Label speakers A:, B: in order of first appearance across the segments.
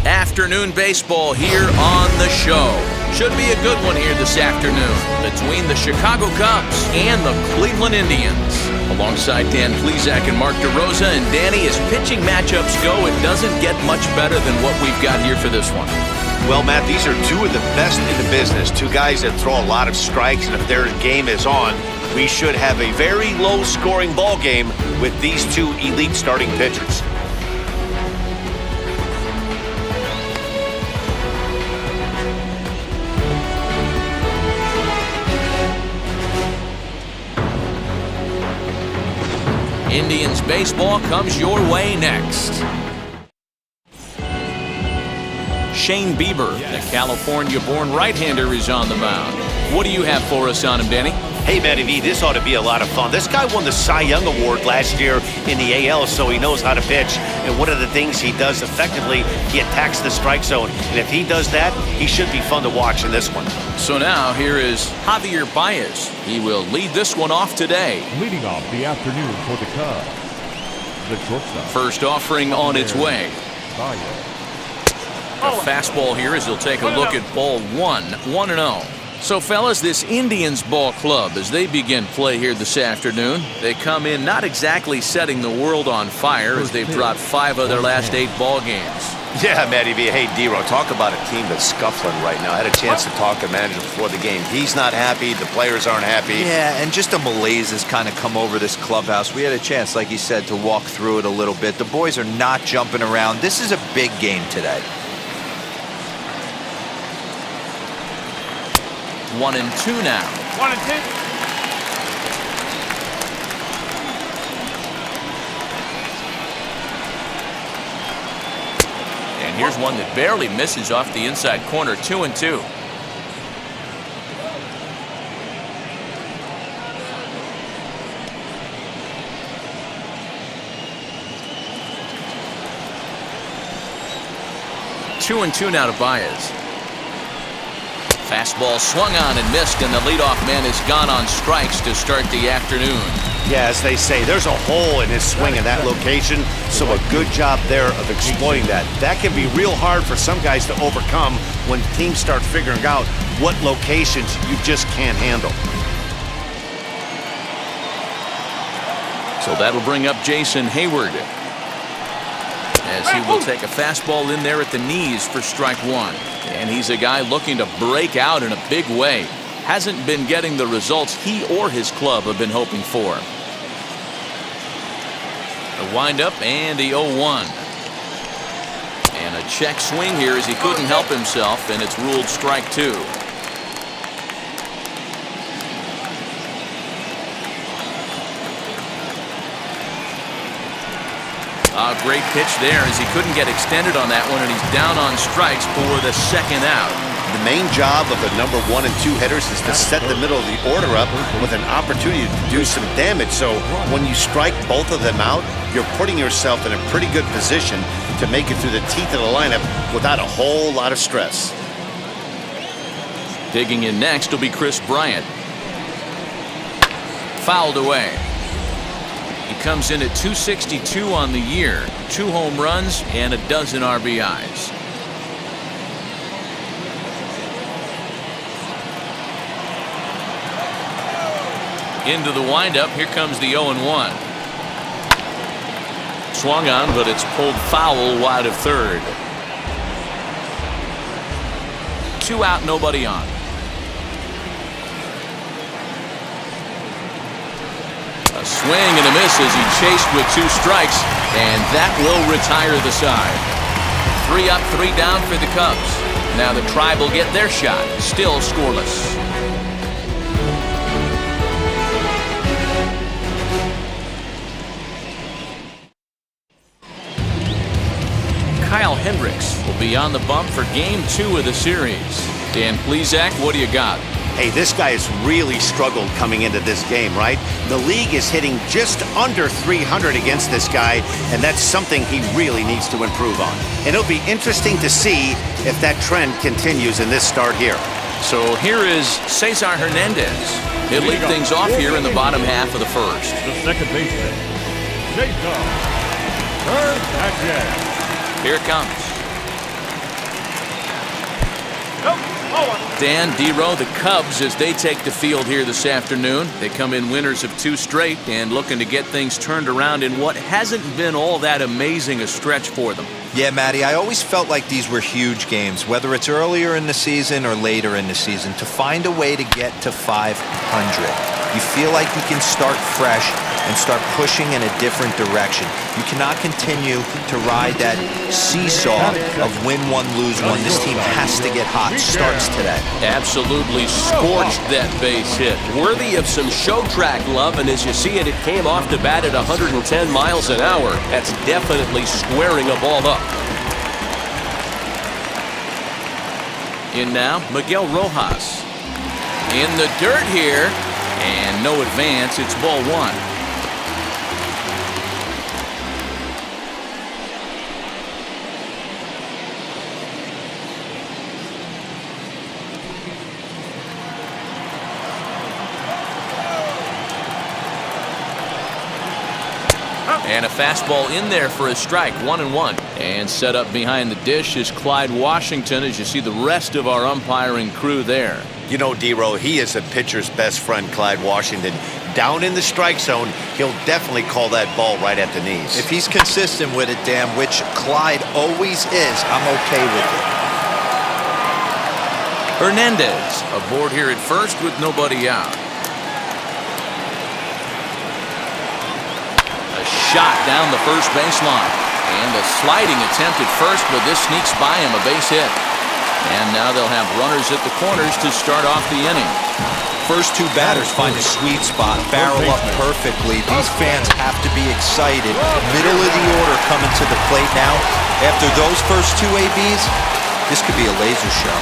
A: Afternoon baseball here on the show. Should be a good one here this afternoon between the Chicago Cubs and the Cleveland Indians. Alongside Dan Plesac and Mark DeRosa, and Danny, as pitching matchups go, it doesn't get much better than what we've got here for this one.
B: Well, Matt, these are two of the best in the business. Two guys that throw a lot of strikes, and if their game is on, we should have a very low-scoring ball game with these two elite starting pitchers.
A: Indians baseball comes your way next. Shane Bieber, the California-born right-hander, is on the mound. What do you have for us on him, Danny?
B: Hey, Matty V, this ought to be a lot of fun. This guy won the Cy Young Award last year in the AL, so he knows how to pitch. And one of the things he does effectively, he attacks the strike zone. And if he does that, he should be fun to watch in this one.
A: So now here is Javier Baez. He will lead this one off today.
C: Leading off the afternoon for the Cubs, the shortstop.
A: First offering on its way.
C: Baez.
A: A fastball here as he'll take a look at ball 1-0. So, fellas, this Indians ball club, as they begin play here this afternoon, they come in not exactly setting the world on fire as they've dropped 5 of their last 8 ball games.
B: Yeah, Matty V. Hey, D-Ro, talk about a team that's scuffling right now. I had a chance to talk to manager before the game. He's not happy. The players aren't happy.
D: Yeah, and just a malaise has kind of come over this clubhouse. We had a chance, like you said, to walk through it a little bit. The boys are not jumping around. This is a big game today.
A: 1-2 now.
E: 1-2.
A: And here's one that barely misses off the inside corner. 2-2. Two and two now to Baez. Fastball swung on and missed, and the leadoff man has gone on strikes to start the afternoon.
B: Yeah, as they say, there's a hole in his swing in that location, so a good job there of exploiting that. That can be real hard for some guys to overcome when teams start figuring out what locations you just can't handle.
A: So that'll bring up Jason Hayward, as he will take a fastball in there at the knees for strike 1. And he's a guy looking to break out in a big way. Hasn't been getting the results he or his club have been hoping for. The windup and the 0-1. And a check swing here as he couldn't help himself, and it's ruled strike 2. A great pitch there as he couldn't get extended on that one, and he's down on strikes for the second out.
B: The main job of the number 1 and 2 hitters is to set the middle of the order up with an opportunity to do some damage. So when you strike both of them out, you're putting yourself in a pretty good position to make it through the teeth of the lineup without a whole lot of stress.
A: Digging in next will be Chris Bryant. Fouled away. He comes in at 262 on the year, 2 home runs and a dozen RBIs. Into the windup, here comes the 0-1. Swung on, but it's pulled foul wide of third. 2 out, nobody on. A swing and a miss as he chased with 2 strikes, and that will retire the side. 3 up, 3 down for the Cubs. Now the Tribe will get their shot, still scoreless. Kyle Hendricks will be on the bump for game 2 of the series. Dan Plesac, what do you got?
B: Hey, this guy has really struggled coming into this game, right? The league is hitting just under 300 against this guy, and that's something he really needs to improve on. And it'll be interesting to see if that trend continues in this start here.
A: So here is Cesar Hernandez. He'll lead things off here in the bottom half of the first.
C: The second baseman, Cesar Hernandez.
A: Here it comes. Dan, DeRo, the Cubs, as they take the field here this afternoon. They come in winners of 2 straight and looking to get things turned around in what hasn't been all that amazing a stretch for them.
D: Yeah, Matty, I always felt like these were huge games, whether it's earlier in the season or later in the season, to find a way to get to 500. You feel like you can start fresh and start pushing in a different direction. You cannot continue to ride that seesaw of win one, lose one. This team has to get hot. Starts today.
A: Absolutely scorched that base hit. Worthy of some show track love, and as you see it, it came off the bat at 110 miles an hour. That's definitely squaring a ball up. In now, Miguel Rojas. In the dirt here, and no advance. It's ball 1. And a fastball in there for a strike, 1-1. And set up behind the dish is Clyde Washington, as you see the rest of our umpiring crew there.
B: You know, DeRo, he is a pitcher's best friend, Clyde Washington. Down in the strike zone, he'll definitely call that ball right at the knees.
D: If he's consistent with it, Dan, which Clyde always is, I'm okay with it.
A: Hernandez aboard here at first with nobody out. Shot down the first baseline. And a sliding attempt at first, but this sneaks by him, a base hit. And now they'll have runners at the corners to start off the inning.
D: First 2 batters find a sweet spot, barrel up perfectly. These fans have to be excited. Middle of the order coming to the plate now. After those first 2 ABs, this could be a laser show.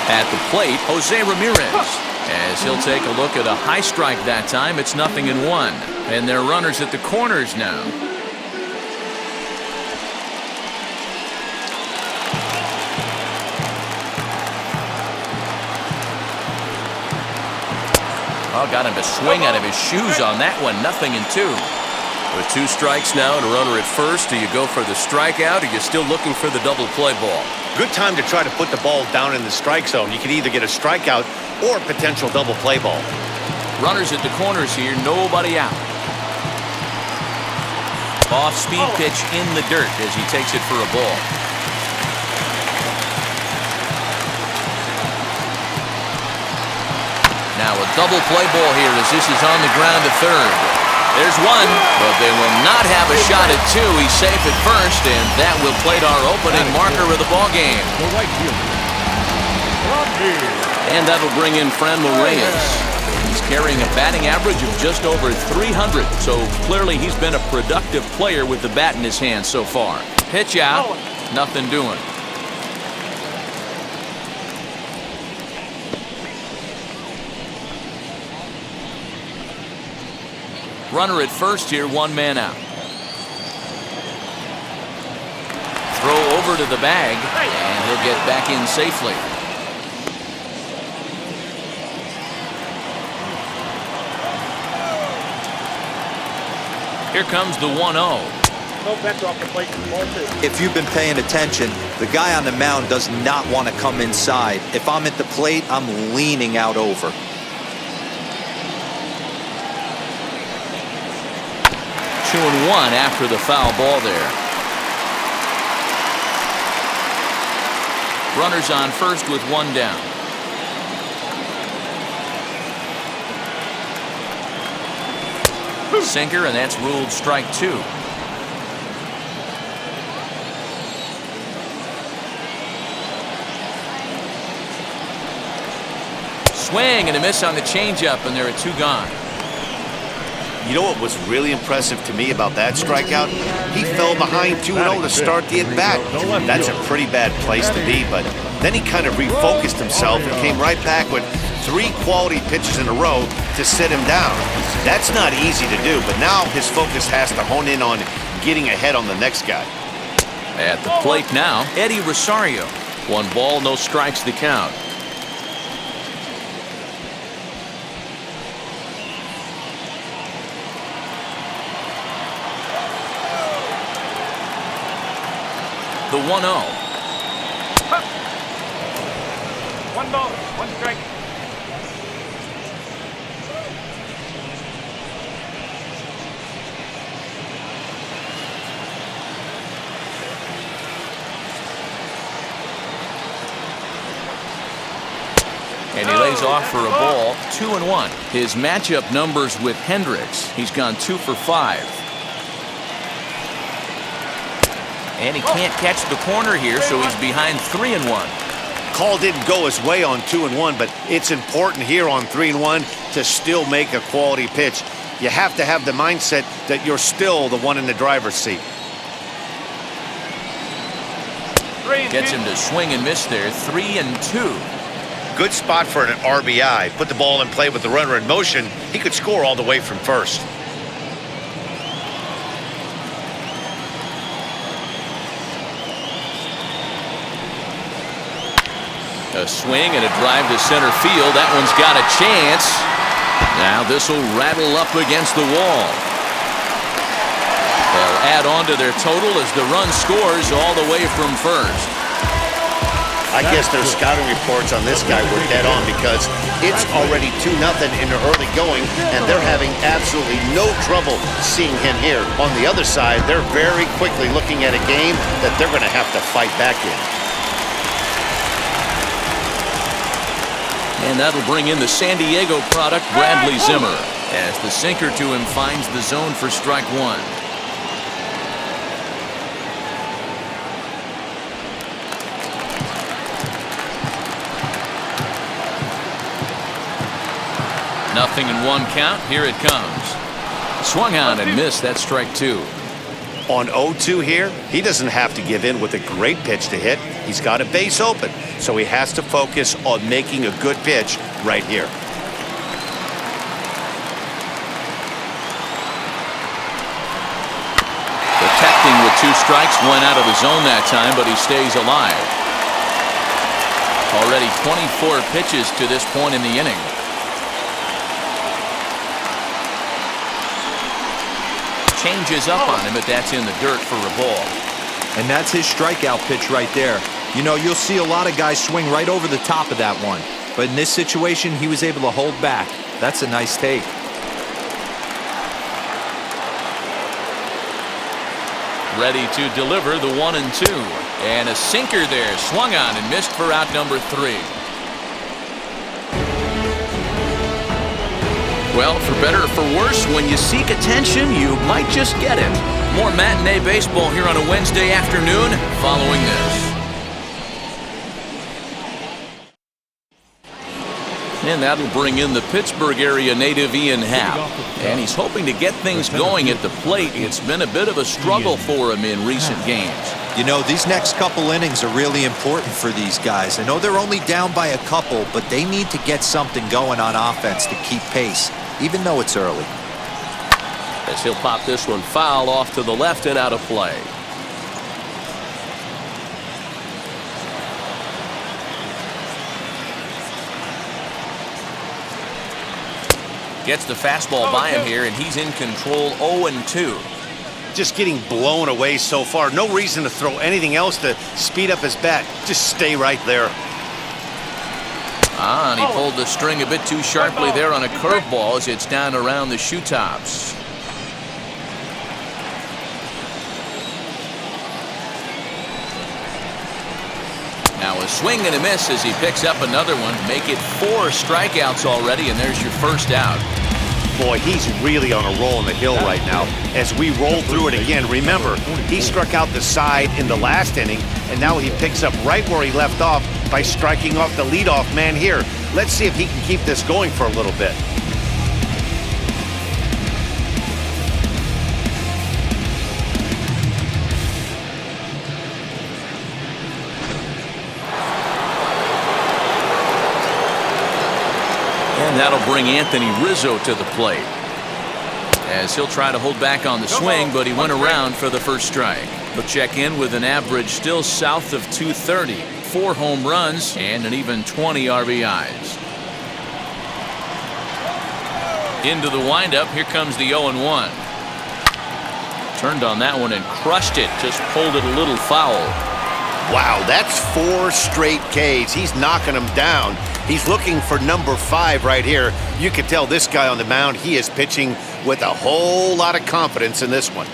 A: At the plate, Jose Ramirez. As he'll take a look at a high strike that time, it's 0-1. And they're runners at the corners now. Oh, got him to swing out of his shoes on that one. 0-2. With 2 strikes now and a runner at first, do you go for the strikeout or are you still looking for the double play ball?
B: Good time to try to put the ball down in the strike zone. You can either get a strikeout or a potential double play ball.
A: Runners at the corners here, nobody out. Off-speed pitch in the dirt as he takes it for a ball. Now a double play ball here as this is on the ground to third. There's 1, but they will not have a shot at 2. He's safe at first, and that will plate our opening marker of the ball game. And that'll bring in Franmil Reyes. He's carrying a batting average of just over 300, so clearly he's been a productive player with the bat in his hand so far. Pitch out, nothing doing. Runner at first here, 1 man out. Throw over to the bag, and he'll get back in safely. Here comes the 1-0.
D: If you've been paying attention, the guy on the mound does not want to come inside. If I'm at the plate, I'm leaning out over.
A: 2-1 after the foul ball there. Runners on first with 1 down. Sinker, and that's ruled strike 2. Swing and a miss on the changeup, and there are 2 gone.
B: You know what was really impressive to me about that strikeout? He fell behind 2-0 to start the at-bat. That's a pretty bad place to be, but then he kind of refocused himself and came right back with 3 quality pitches in a row to sit him down. That's not easy to do, but now his focus has to hone in on getting ahead on the next guy.
A: At the plate now, Eddie Rosario. 1 ball, no strikes the count. The 1-0.
E: 1 ball, 1 strike.
A: And he lays off for a ball. 2-1. His matchup numbers with Hendricks. He's gone 2 for 5. And he can't catch the corner here, so he's behind 3-1.
B: Call didn't go his way on 2-1, but it's important here on 3-1 to still make a quality pitch. You have to have the mindset that you're still the one in the driver's seat.
A: Gets him to swing and miss there. 3-2.
B: Good spot for an RBI. Put the ball in play with the runner in motion. He could score all the way from first.
A: A swing and a drive to center field. That one's got a chance. Now this will rattle up against the wall. They'll add on to their total as the run scores all the way from first.
B: I guess their scouting reports on this guy were dead on because it's already 2-0 in the early going, and they're having absolutely no trouble seeing him here. On the other side, they're very quickly looking at a game that they're going to have to fight back in.
A: And that'll bring in the San Diego product, Bradley Zimmer, as the sinker to him finds the zone for strike 1. Nothing in 1 count. Here it comes. Swung on and missed. That's strike 2.
B: On 0-2 here, he doesn't have to give in with a great pitch to hit. He's got a base open, so he has to focus on making a good pitch right here.
A: Protecting with 2 strikes, went out of the zone that time, but he stays alive. Already 24 pitches to this point in the inning. Changes up on him, but that's in the dirt for a ball.
D: And that's his strikeout pitch right there. You know, you'll see a lot of guys swing right over the top of that one. But in this situation, he was able to hold back. That's a nice take.
A: Ready to deliver the 1-2. And a sinker there. Swung on and missed for out number 3. Well, for better or for worse, when you seek attention, you might just get it. More matinee baseball here on a Wednesday afternoon following this. And that'll bring in the Pittsburgh area native Ian Happ. And he's hoping to get things going at the plate. It's been a bit of a struggle for him in recent games.
D: You know, these next couple innings are really important for these guys. I know they're only down by a couple, but they need to get something going on offense to keep pace, even though it's early.
A: As he'll pop this one foul off to the left and out of play. Gets the fastball by him here, and he's in control. 0-2.
B: Just getting blown away so far. No reason to throw anything else to speed up his bat. Just stay right there.
A: And he pulled the string a bit too sharply there on a curveball as it's down around the shoe tops. Now a swing and a miss as he picks up another one. Make it 4 strikeouts already, and there's your first out.
B: Boy, he's really on a roll on the hill right now. As we roll through it again, remember, he struck out the side in the last inning, and now he picks up right where he left off by striking off the leadoff man here. Let's see if he can keep this going for a little bit.
A: And that'll bring Anthony Rizzo to the plate, as he'll try to hold back on the swing, but he went around for the first strike. He'll check in with an average still south of 230, 4 home runs, and an even 20 RBIs. Into the windup, here comes the 0-1. Turned on that one and crushed it, just pulled it a little foul.
B: Wow, that's 4 straight Ks. He's knocking them down. He's looking for number 5 right here. You can tell this guy on the mound, he is pitching with a whole lot of confidence in this one.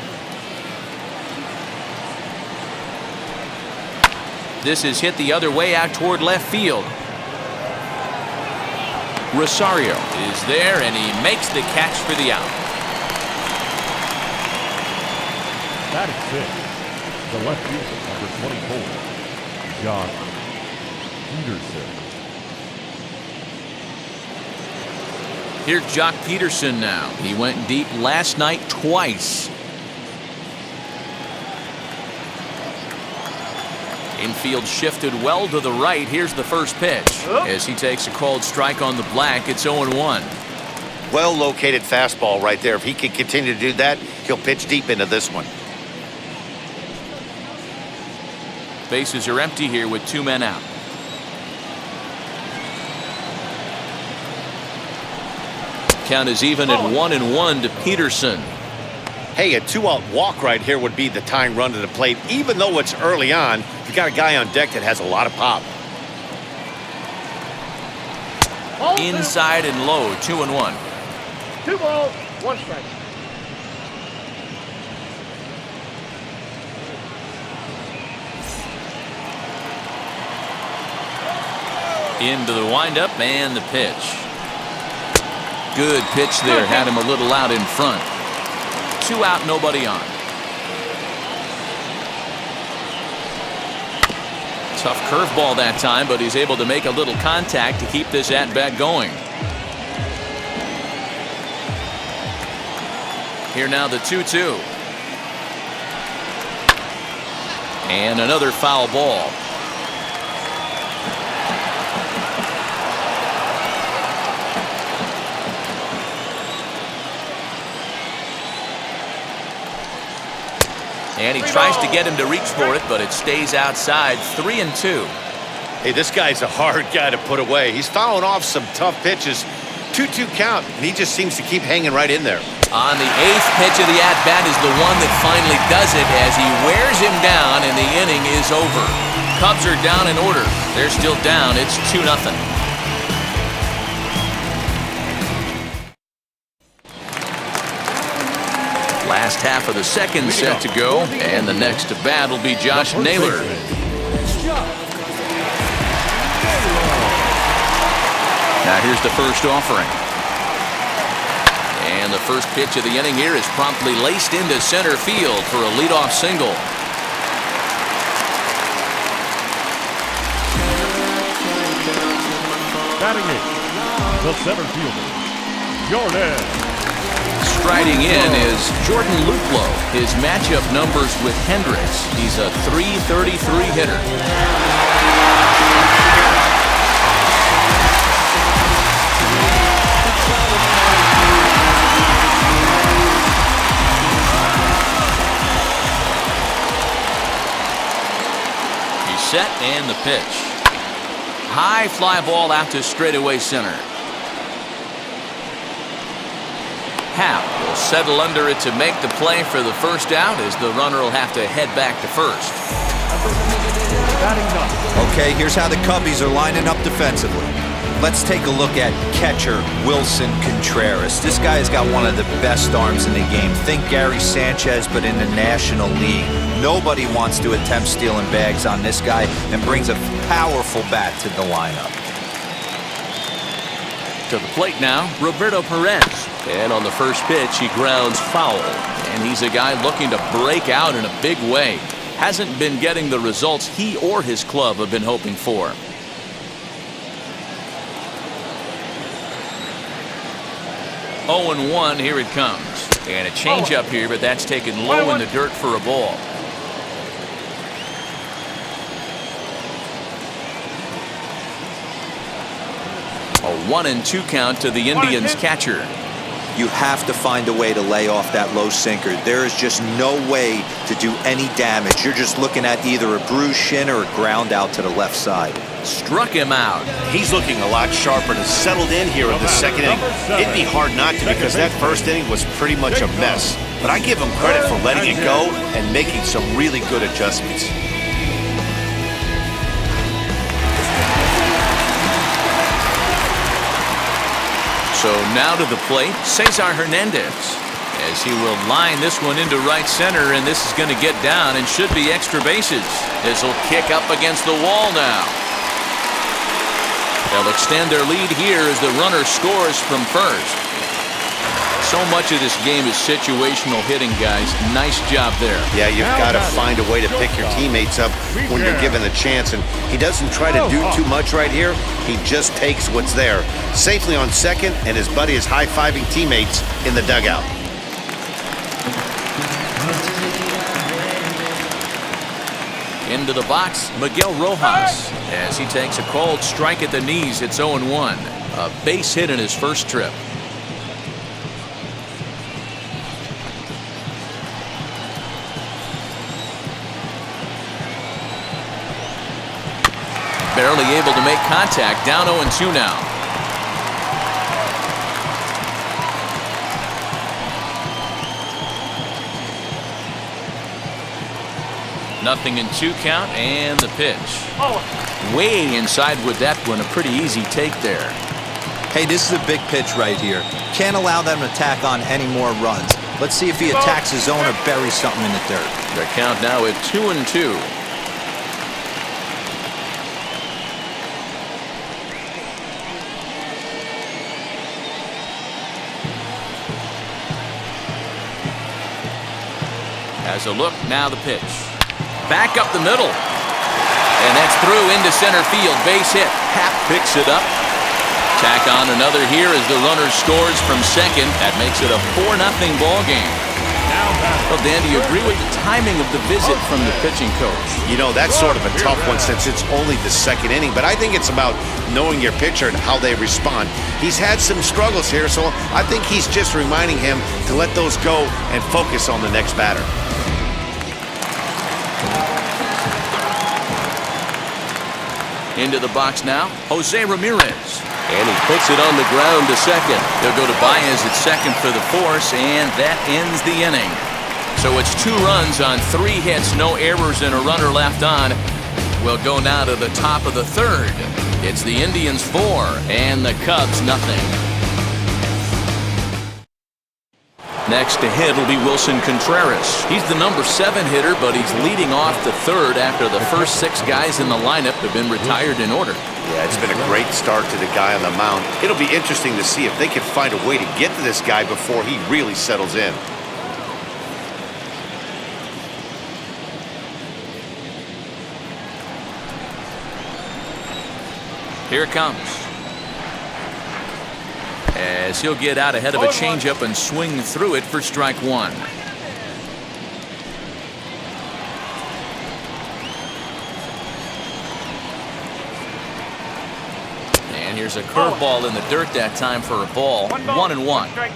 A: This is hit the other way out toward left field. Rosario is there, and he makes the catch for the out.
C: Batting 6, the left fielder, number 24, Josh Peterson.
A: Here's Jock Peterson now. He went deep last night twice. Infield shifted well to the right. Here's the first pitch. As he takes a called strike on the black, it's 0-1.
B: Well-located fastball right there. If he can continue to do that, he'll pitch deep into this one.
A: Bases are empty here with 2 men out. Count is even at 1-1 to Peterson.
B: Hey, a 2-out walk right here would be the tying run to the plate. Even though it's early on, you got a guy on deck that has a lot of pop.
A: Inside and low, 2-1.
E: 2 balls, 1 strike.
A: Into the windup and the pitch. Good pitch there, had him a little out in front. 2 out, nobody on. Tough curveball that time, but he's able to make a little contact to keep this at-bat going. Here now the 2-2. And another foul ball. And he tries to get him to reach for it, but it stays outside. 3-2.
B: Hey, this guy's a hard guy to put away. He's fouling off some tough pitches. 2-2 count, and he just seems to keep hanging right in there.
A: On the 8th pitch of the at-bat is the one that finally does it as he wears him down, and the inning is over. Cubs are down in order. They're still down. It's 2-0. Last half of the second set to go, and the next to bat will be Josh Naylor. Now here's the first offering. And the first pitch of the inning here is promptly laced into center field for a leadoff single.
C: Batting 8, the center fielder, Jordan.
A: Striding in is Jordan Luplow. His matchup numbers with Hendricks. He's a .333 hitter. He's set and the pitch. High fly ball out to straightaway center. Hap will settle under it to make the play for the first out, as the runner will have to head back to first.
D: Okay, here's how the Cubbies are lining up defensively. Let's take a look at catcher Wilson Contreras. This guy has got one of the best arms in the game. Think Gary Sanchez, but in the National League. Nobody wants to attempt stealing bags on this guy, and brings a powerful bat to the lineup.
A: To the plate now, Roberto Perez. And on the first pitch, he grounds foul. And he's a guy looking to break out in a big way. Hasn't been getting the results he or his club have been hoping for. Oh, and 1, here it comes. And a changeup here, but that's taken low in the dirt for a ball. A 1-2 count to the Indians catcher.
D: You have to find a way to lay off that low sinker. There is just no way to do any damage. You're just looking at either a bruised shin or a ground out to the left side.
A: Struck him out.
B: He's looking a lot sharper and has settled in here in the second inning. It'd be hard not to, because that first inning was pretty much a mess. But I give him credit for letting it go and making some really good adjustments.
A: So now to the plate, Cesar Hernandez, as he will line this one into right center, and this is going to get down and should be extra bases. This will kick up against the wall now. They'll extend their lead here as the runner scores from first. So much of this game is situational hitting, guys. Nice job there.
B: Yeah, you've got to find a way to pick your teammates up when you're given the chance, and he doesn't try to do too much right here. He just takes what's there. Safely on second, and his buddy is high-fiving teammates in the dugout.
A: Into the box, Miguel Rojas, as he takes a called strike at the knees. It's 0-1. A base hit in his first trip. Barely able to make contact. Down 0-2 now. Nothing in 2 count, and the pitch. Way inside with that one. A pretty easy take there.
D: Hey, this is a big pitch right here. Can't allow them to attack on any more runs. Let's see if he attacks his zone or buries something in the dirt.
A: The count now at 2-2. Has a look, now the pitch. Back up the middle. And that's through into center field. Base hit. Happ picks it up. Tack on another here as the runner scores from second. That makes it a 4-0 ball game. Well, Dan, do you agree with the timing of the visit from the pitching coach?
B: You know, that's sort of a tough one since it's only the second inning, but I think it's about knowing your pitcher and how they respond. He's had some struggles here, so I think he's just reminding him to let those go and focus on the next batter.
A: Into the box now, Jose Ramirez. And he puts it on the ground to second. They'll go to Baez at second for the force, and that ends the inning. So it's 2 runs on 3 hits, no errors, and a runner left on. We'll go now to the top of the 3rd. It's the Indians 4 and the Cubs nothing. Next to hit will be Wilson Contreras. He's the number 7 hitter, but he's leading off the 3rd after the first 6 guys in the lineup have been retired in order.
B: Yeah, it's been a great start to the guy on the mound. It'll be interesting to see if they can find a way to get to this guy before he really settles in.
A: Here it comes. As he'll get out ahead of a changeup and swing through it for strike 1. And here's a curveball in the dirt that time for a ball. 1-1.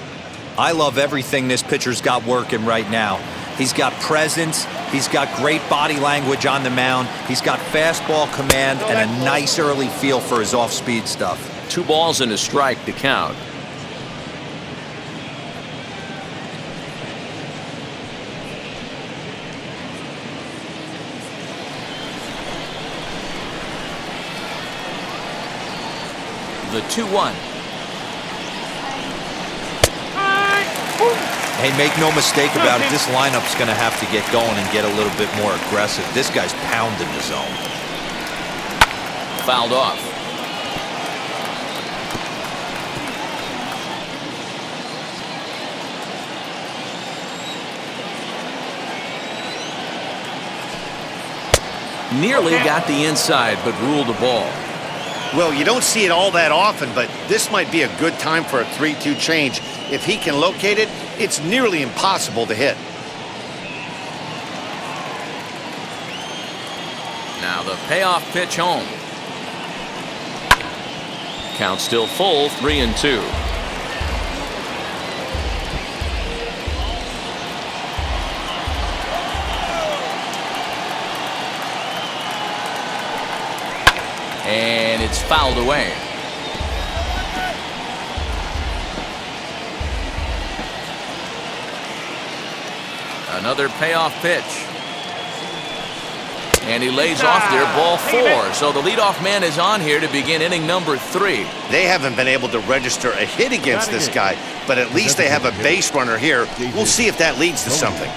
D: I love everything this pitcher's got working right now. He's got presence. He's got great body language on the mound. He's got fastball command and a nice early feel for his off-speed stuff.
A: 2 balls and a strike to count. The 2-1.
D: Hey, make no mistake about it, this lineup's going to have to get going and get a little bit more aggressive. This guy's pounding the zone.
A: Fouled off. Nearly got the inside, but ruled the ball.
B: Well, you don't see it all that often, but this might be a good time for a 3-2 change. If he can locate it, it's nearly impossible to hit.
A: Now the payoff pitch home. Count still full, 3-2. And it's fouled away. Another payoff pitch. And he lays off there, ball 4. So the leadoff man is on here to begin inning number 3.
B: They haven't been able to register a hit against this guy, but at least they have a base runner here. We'll see if that leads to something.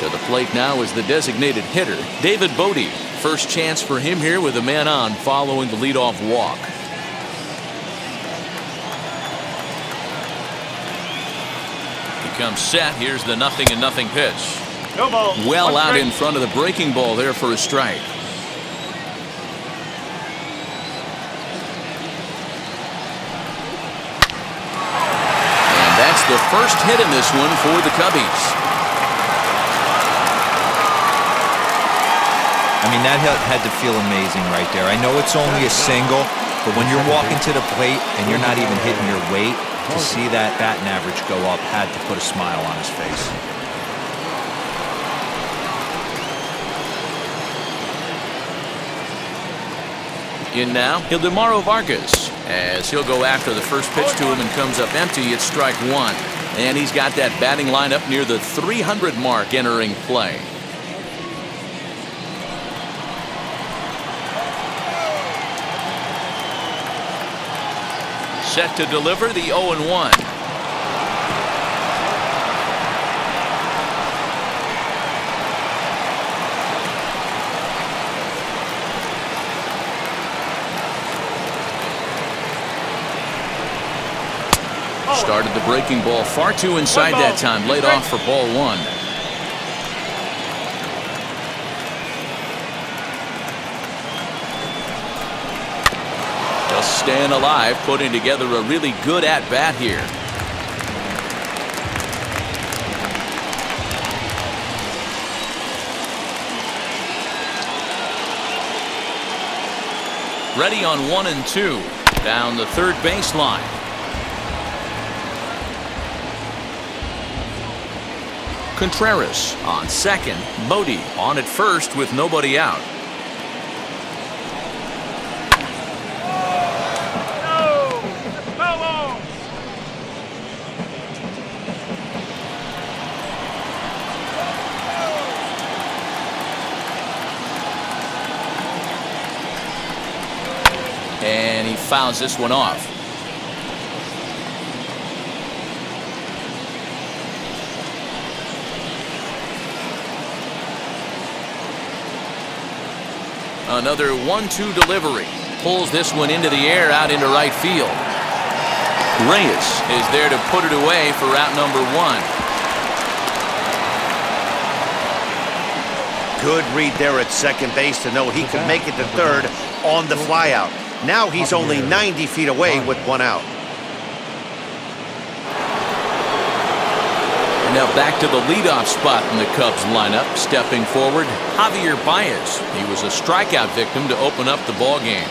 A: To the plate now is the designated hitter, David Bodie. First chance for him here with a man on following the leadoff walk. He comes set. Here's the 0-0 pitch.
E: No ball.
A: Well
E: One
A: out
E: strike.
A: in front of the breaking ball there for a strike. And that's the first hit in this one for the Cubbies.
D: I mean, that had to feel amazing right there. I know it's only a single, but when you're walking to the plate and you're not even hitting your weight, to see that batting average go up had to put a smile on his face.
A: In now, Ildemaro Vargas, as he'll go after the first pitch to him and comes up empty. It's strike 1. And he's got that batting line up near the 300 mark entering play. Set to deliver the 0-1. Started the breaking ball far too inside that time. Laid off for ball 1. Just staying alive, putting together a really good at-bat here. Ready on 1 and 2. Down the third baseline. Contreras on second. Bodie on at first with nobody out. And he fouls this one off. Another 1-2 delivery. Pulls this one into the air out into right field. Reyes is there to put it away for out number 1.
B: Good read there at second base to know he could make it to third on the flyout. Now he's only 90 feet away with 1 out.
A: And now back to the leadoff spot in the Cubs lineup. Stepping forward, Javier Baez. He was a strikeout victim to open up the ball game.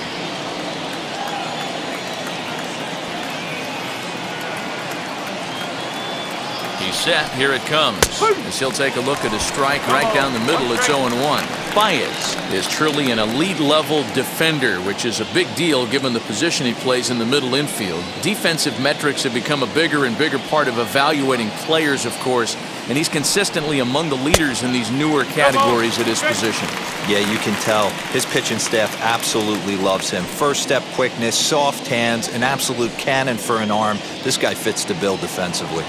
A: He's set. Here it comes. As he'll take a look at a strike right down the middle. It's 0-1. Baez is truly an elite-level defender, which is a big deal given the position he plays in the middle infield. Defensive metrics have become a bigger and bigger part of evaluating players, of course, and he's consistently among the leaders in these newer categories at his position.
D: Yeah, you can tell his pitching staff absolutely loves him. First step quickness, soft hands, an absolute cannon for an arm. This guy fits the bill defensively.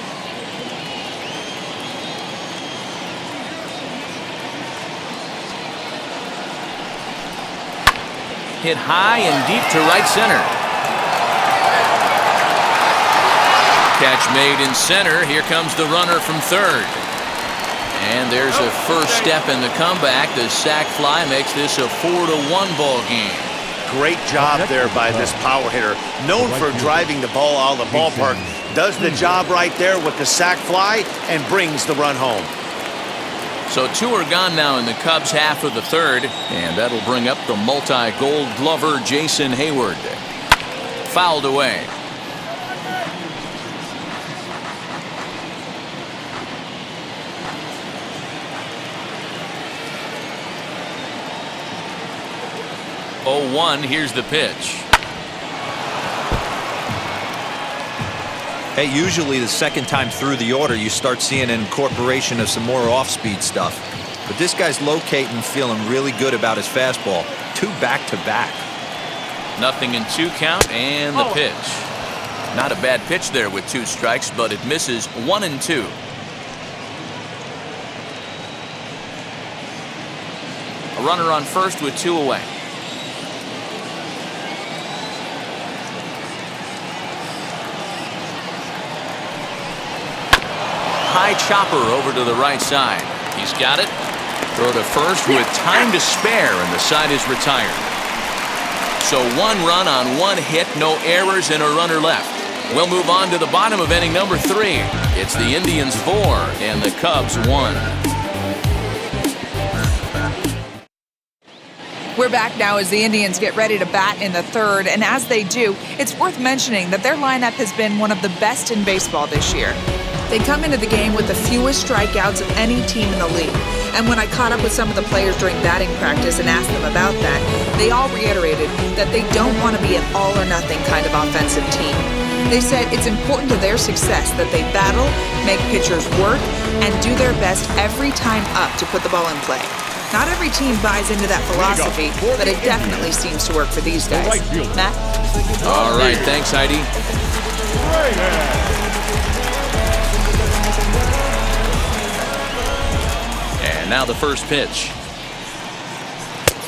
A: Hit high and deep to right center. Catch made in center. Here comes the runner from third. And there's a first step in the comeback. The sac fly makes this a 4-1 ball game.
B: Great job there by this power hitter. Known for driving the ball out of the ballpark. Does the job right there with the sac fly and brings the run home.
A: So 2 are gone now in the Cubs half of the third, and that'll bring up the multi-gold glover Jason Hayward. Fouled away. Oh, 1. Here's the pitch.
D: Hey, usually the second time through the order, you start seeing an incorporation of some more off-speed stuff. But this guy's locating, feeling really good about his fastball. 2 back-to-back.
A: 0-2 count, and the pitch. Not a bad pitch there with 2 strikes, but it misses 1-2. A runner on first with 2 away. High chopper over to the right side. He's got it. Throw to first with time to spare, and the side is retired. So 1 run on 1 hit, no errors, and a runner left. We'll move on to the bottom of inning number 3. It's the Indians 4 and the Cubs 1.
F: We're back now as the Indians get ready to bat in the 3rd, and as they do, it's worth mentioning that their lineup has been one of the best in baseball this year. They come into the game with the fewest strikeouts of any team in the league. And when I caught up with some of the players during batting practice and asked them about that, they all reiterated that they don't want to be an all-or-nothing kind of offensive team. They said it's important to their success that they battle, make pitchers work, and do their best every time up to put the ball in play. Not every team buys into that philosophy, but it definitely seems to work for these guys. Matt?
A: All right, thanks, Heidi. And now the first pitch.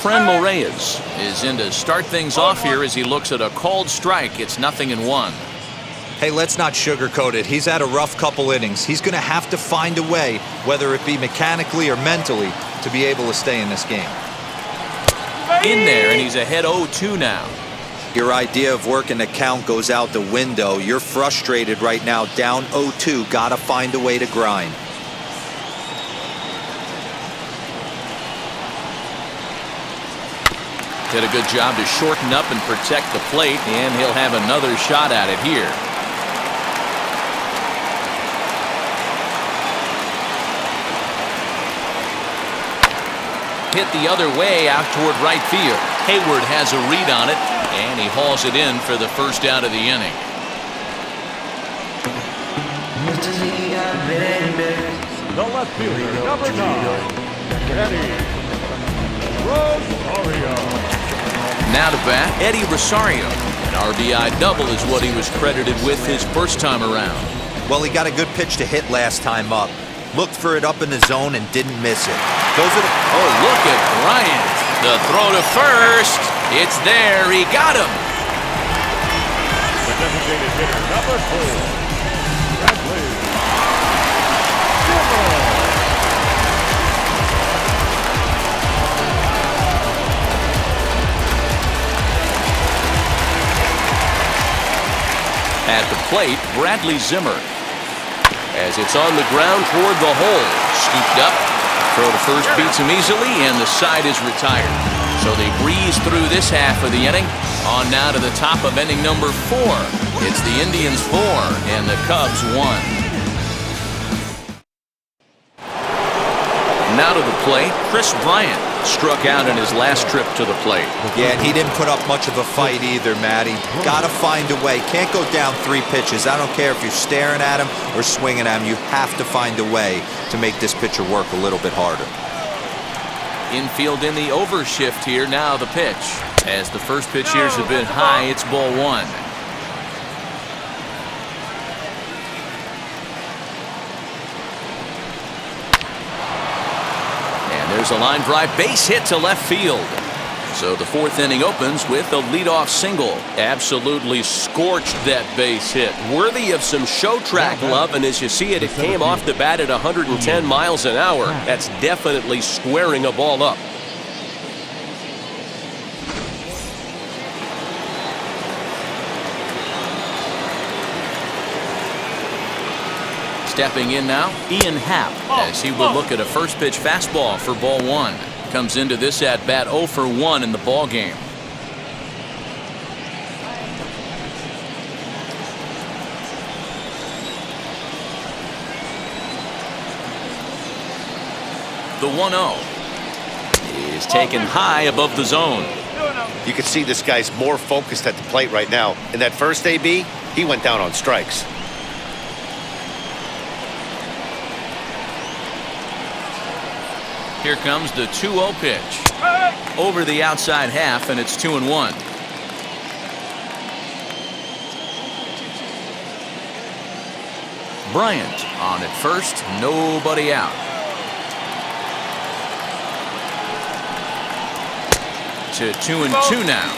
A: Fran Reyes is in to start things off here as he looks at a called strike. It's 0-1.
D: Hey, let's not sugarcoat it. He's had a rough couple innings. He's going to have to find a way, whether it be mechanically or mentally, to be able to stay in this game.
A: In there, and he's ahead 0-2 now.
D: Your idea of working the count goes out the window. You're frustrated right now, down 0-2. Got to find a way to grind.
A: Did a good job to shorten up and protect the plate, and he'll have another shot at it here. Hit the other way out toward right field. Hayward has a read on it, and he hauls it in for the first out of the inning.
C: The left fielder, number 9, Eddie Rosario.
A: Now to bat, Eddie Rosario. An RBI double is what he was credited with his first time around.
D: Well, he got a good pitch to hit last time up. Looked for it up in the zone and didn't miss it. Goes to the...
A: Oh, look at Bryant. The throw to first. It's there. He got him.
C: The designated hitter, number 4, Bradley Zimmer.
A: At the plate, Bradley Zimmer. As it's on the ground toward the hole. Scooped up. Throw to first beats him easily, and the side is retired. So they breeze through this half of the inning. On now to the top of inning number 4. It's the Indians 4 and the Cubs 1. Now to the plate, Chris Bryant struck out in his last trip to the plate.
D: Yeah, and he didn't put up much of a fight either, Matty. Got to find a way. Can't go down 3 pitches. I don't care if you're staring at him or swinging at him. You have to find a way to make this pitcher work a little bit harder.
A: Infield in the overshift here. Now the pitch. As the first pitch here is a bit high, it's ball 1. There's a line drive base hit to left field. So the 4th inning opens with a leadoff single. Absolutely scorched that base hit. Worthy of some show track love, and as you see it, it came off the bat at 110 miles an hour. That's definitely squaring a ball up. Stepping in now, Ian Happ, as he will look at a first pitch fastball for ball 1. Comes into this at bat 0 for 1 in the ball game. The 1-0 is taken high above the zone.
B: You can see this guy's more focused at the plate right now. In that first AB, he went down on strikes.
A: Here comes the 2-0 pitch. Over the outside half, and it's 2-1. Bryant on at first, nobody out. To 2-2 now.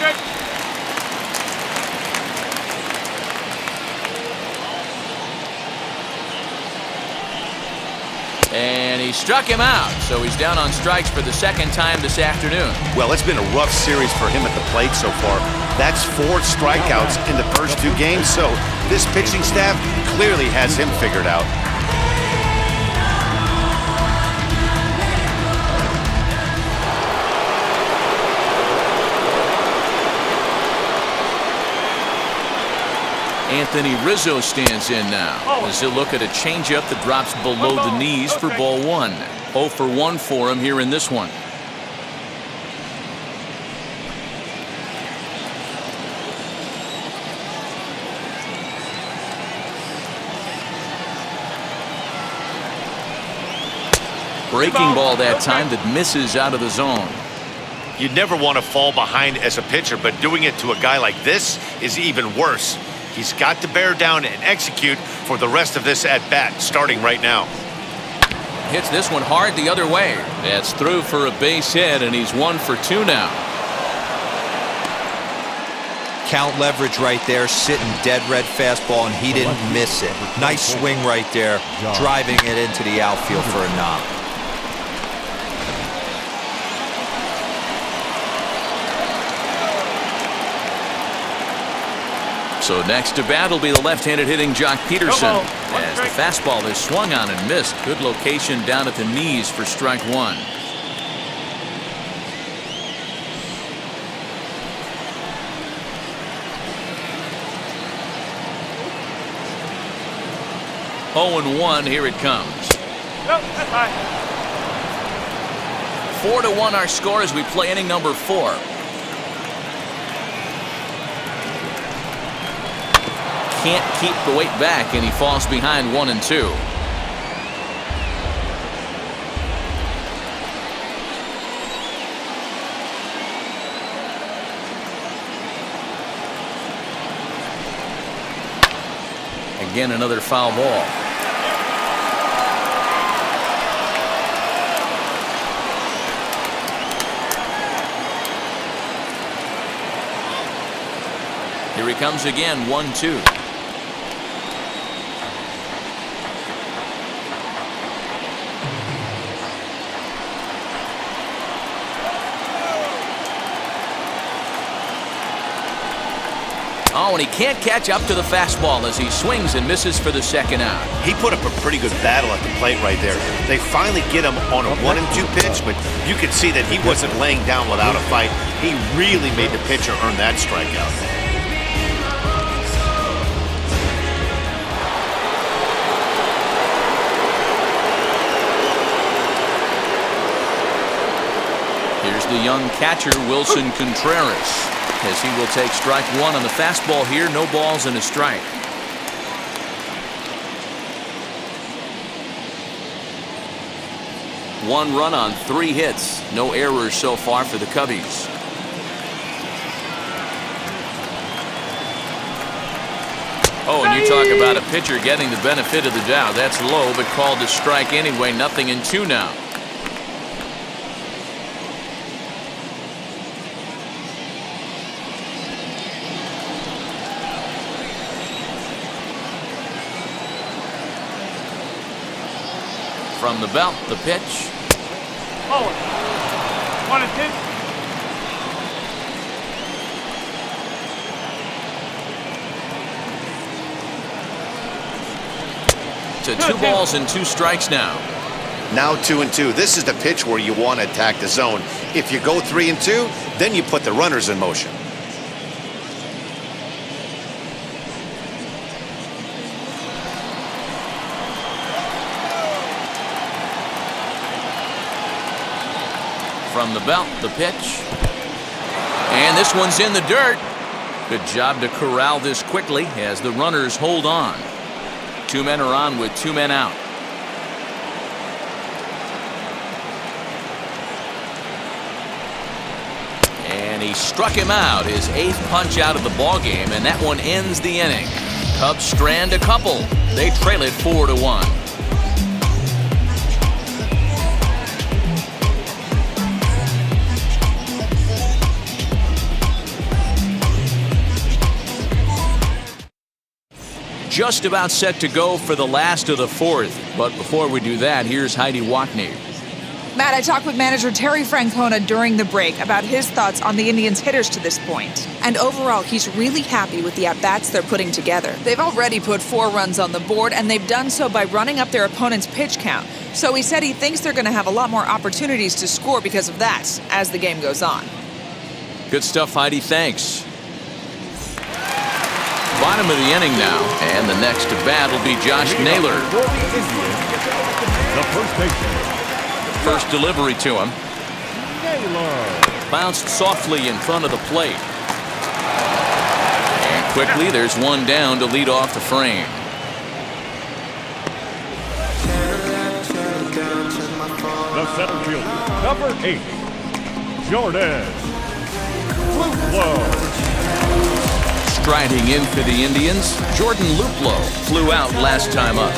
A: And he struck him out, so he's down on strikes for the second time this afternoon.
B: Well, it's been a rough series for him at the plate so far. That's 4 strikeouts in the first 2 games, so this pitching staff clearly has him figured out.
A: Anthony Rizzo stands in now as he'll look at a changeup that drops below the knees for ball 1. 0 for 1 for him here in this one. Breaking ball that time that misses out of the zone.
B: You never want to fall behind as a pitcher, but doing it to a guy like this is even worse. He's got to bear down and execute for the rest of this at-bat, starting right now.
A: Hits this one hard the other way. That's through for a base hit, and he's 1 for 2 now.
D: Count leverage right there, sitting dead red fastball, and he didn't miss it. Nice swing right there, driving it into the outfield for a knock.
A: So next to bat will be the left-handed hitting Jock Peterson. As the fastball is swung on and missed. Good location down at the knees for strike 1. Oh, 1, here it comes. 4-1 our score as we play inning number 4. Can't keep the weight back, and he falls behind 1 and 2. Again, another foul ball. Here he comes again, 1-2. Oh, and he can't catch up to the fastball as he swings and misses for the second out.
B: He put up a pretty good battle at the plate right there. They finally get him on a 1 and 2 pitch, but you could see that he wasn't laying down without a fight. He really made the pitcher earn that strikeout.
A: Here's the young catcher, Wilson Contreras, as he will take strike 1 on the fastball here. No balls and a strike. One run on 3 hits. No errors so far for the Cubbies. Oh, and you talk about a pitcher getting the benefit of the doubt. That's low, but called to strike anyway. 0-2 now. From the belt, the pitch.
E: Oh, 1 and
A: 2. To 2 balls and 2 strikes now.
B: Now 2 and 2. This is the pitch where you want to attack the zone. If you go 3 and 2, then you put the runners in motion.
A: From the belt, the pitch. And this one's in the dirt. Good job to corral this quickly as the runners hold on. 2 men are on with 2 men out. And he struck him out, his 8th punch out of the ballgame, and that one ends the inning. Cubs strand a couple. They trail it 4-1. Just about set to go for the last of the 4th. But before we do that, here's Heidi Watney.
F: Matt, I talked with manager Terry Francona during the break about his thoughts on the Indians' hitters to this point. And overall, he's really happy with the at-bats they're putting together. They've already put 4 runs on the board, and they've done so by running up their opponent's pitch count. So he said he thinks they're going to have a lot more opportunities to score because of that as the game goes on.
A: Good stuff, Heidi. Thanks. Bottom of the inning now, and the next to bat will be Josh Naylor.
C: The first baseman.
A: First delivery to him.
C: Naylor.
A: Bounced softly in front of the plate. And quickly, there's one down to lead off the frame.
C: The center fielder, number 8, Jordan Luplow.
A: Striding in for the Indians, Jordan Luplow flew out last time up.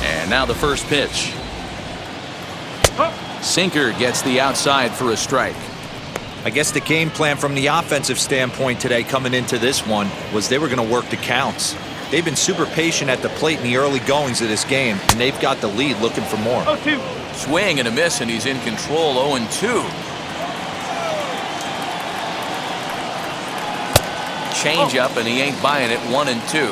A: And now the first pitch. Sinker gets the outside for a strike.
D: I guess the game plan from the offensive standpoint today coming into this one was they were going to work the counts. They've been super patient at the plate in the early goings of this game, and they've got the lead looking for more.
E: 0-2.
A: Swing and a miss, and he's in control. 0-2. Change up, and he ain't buying it. 1-2.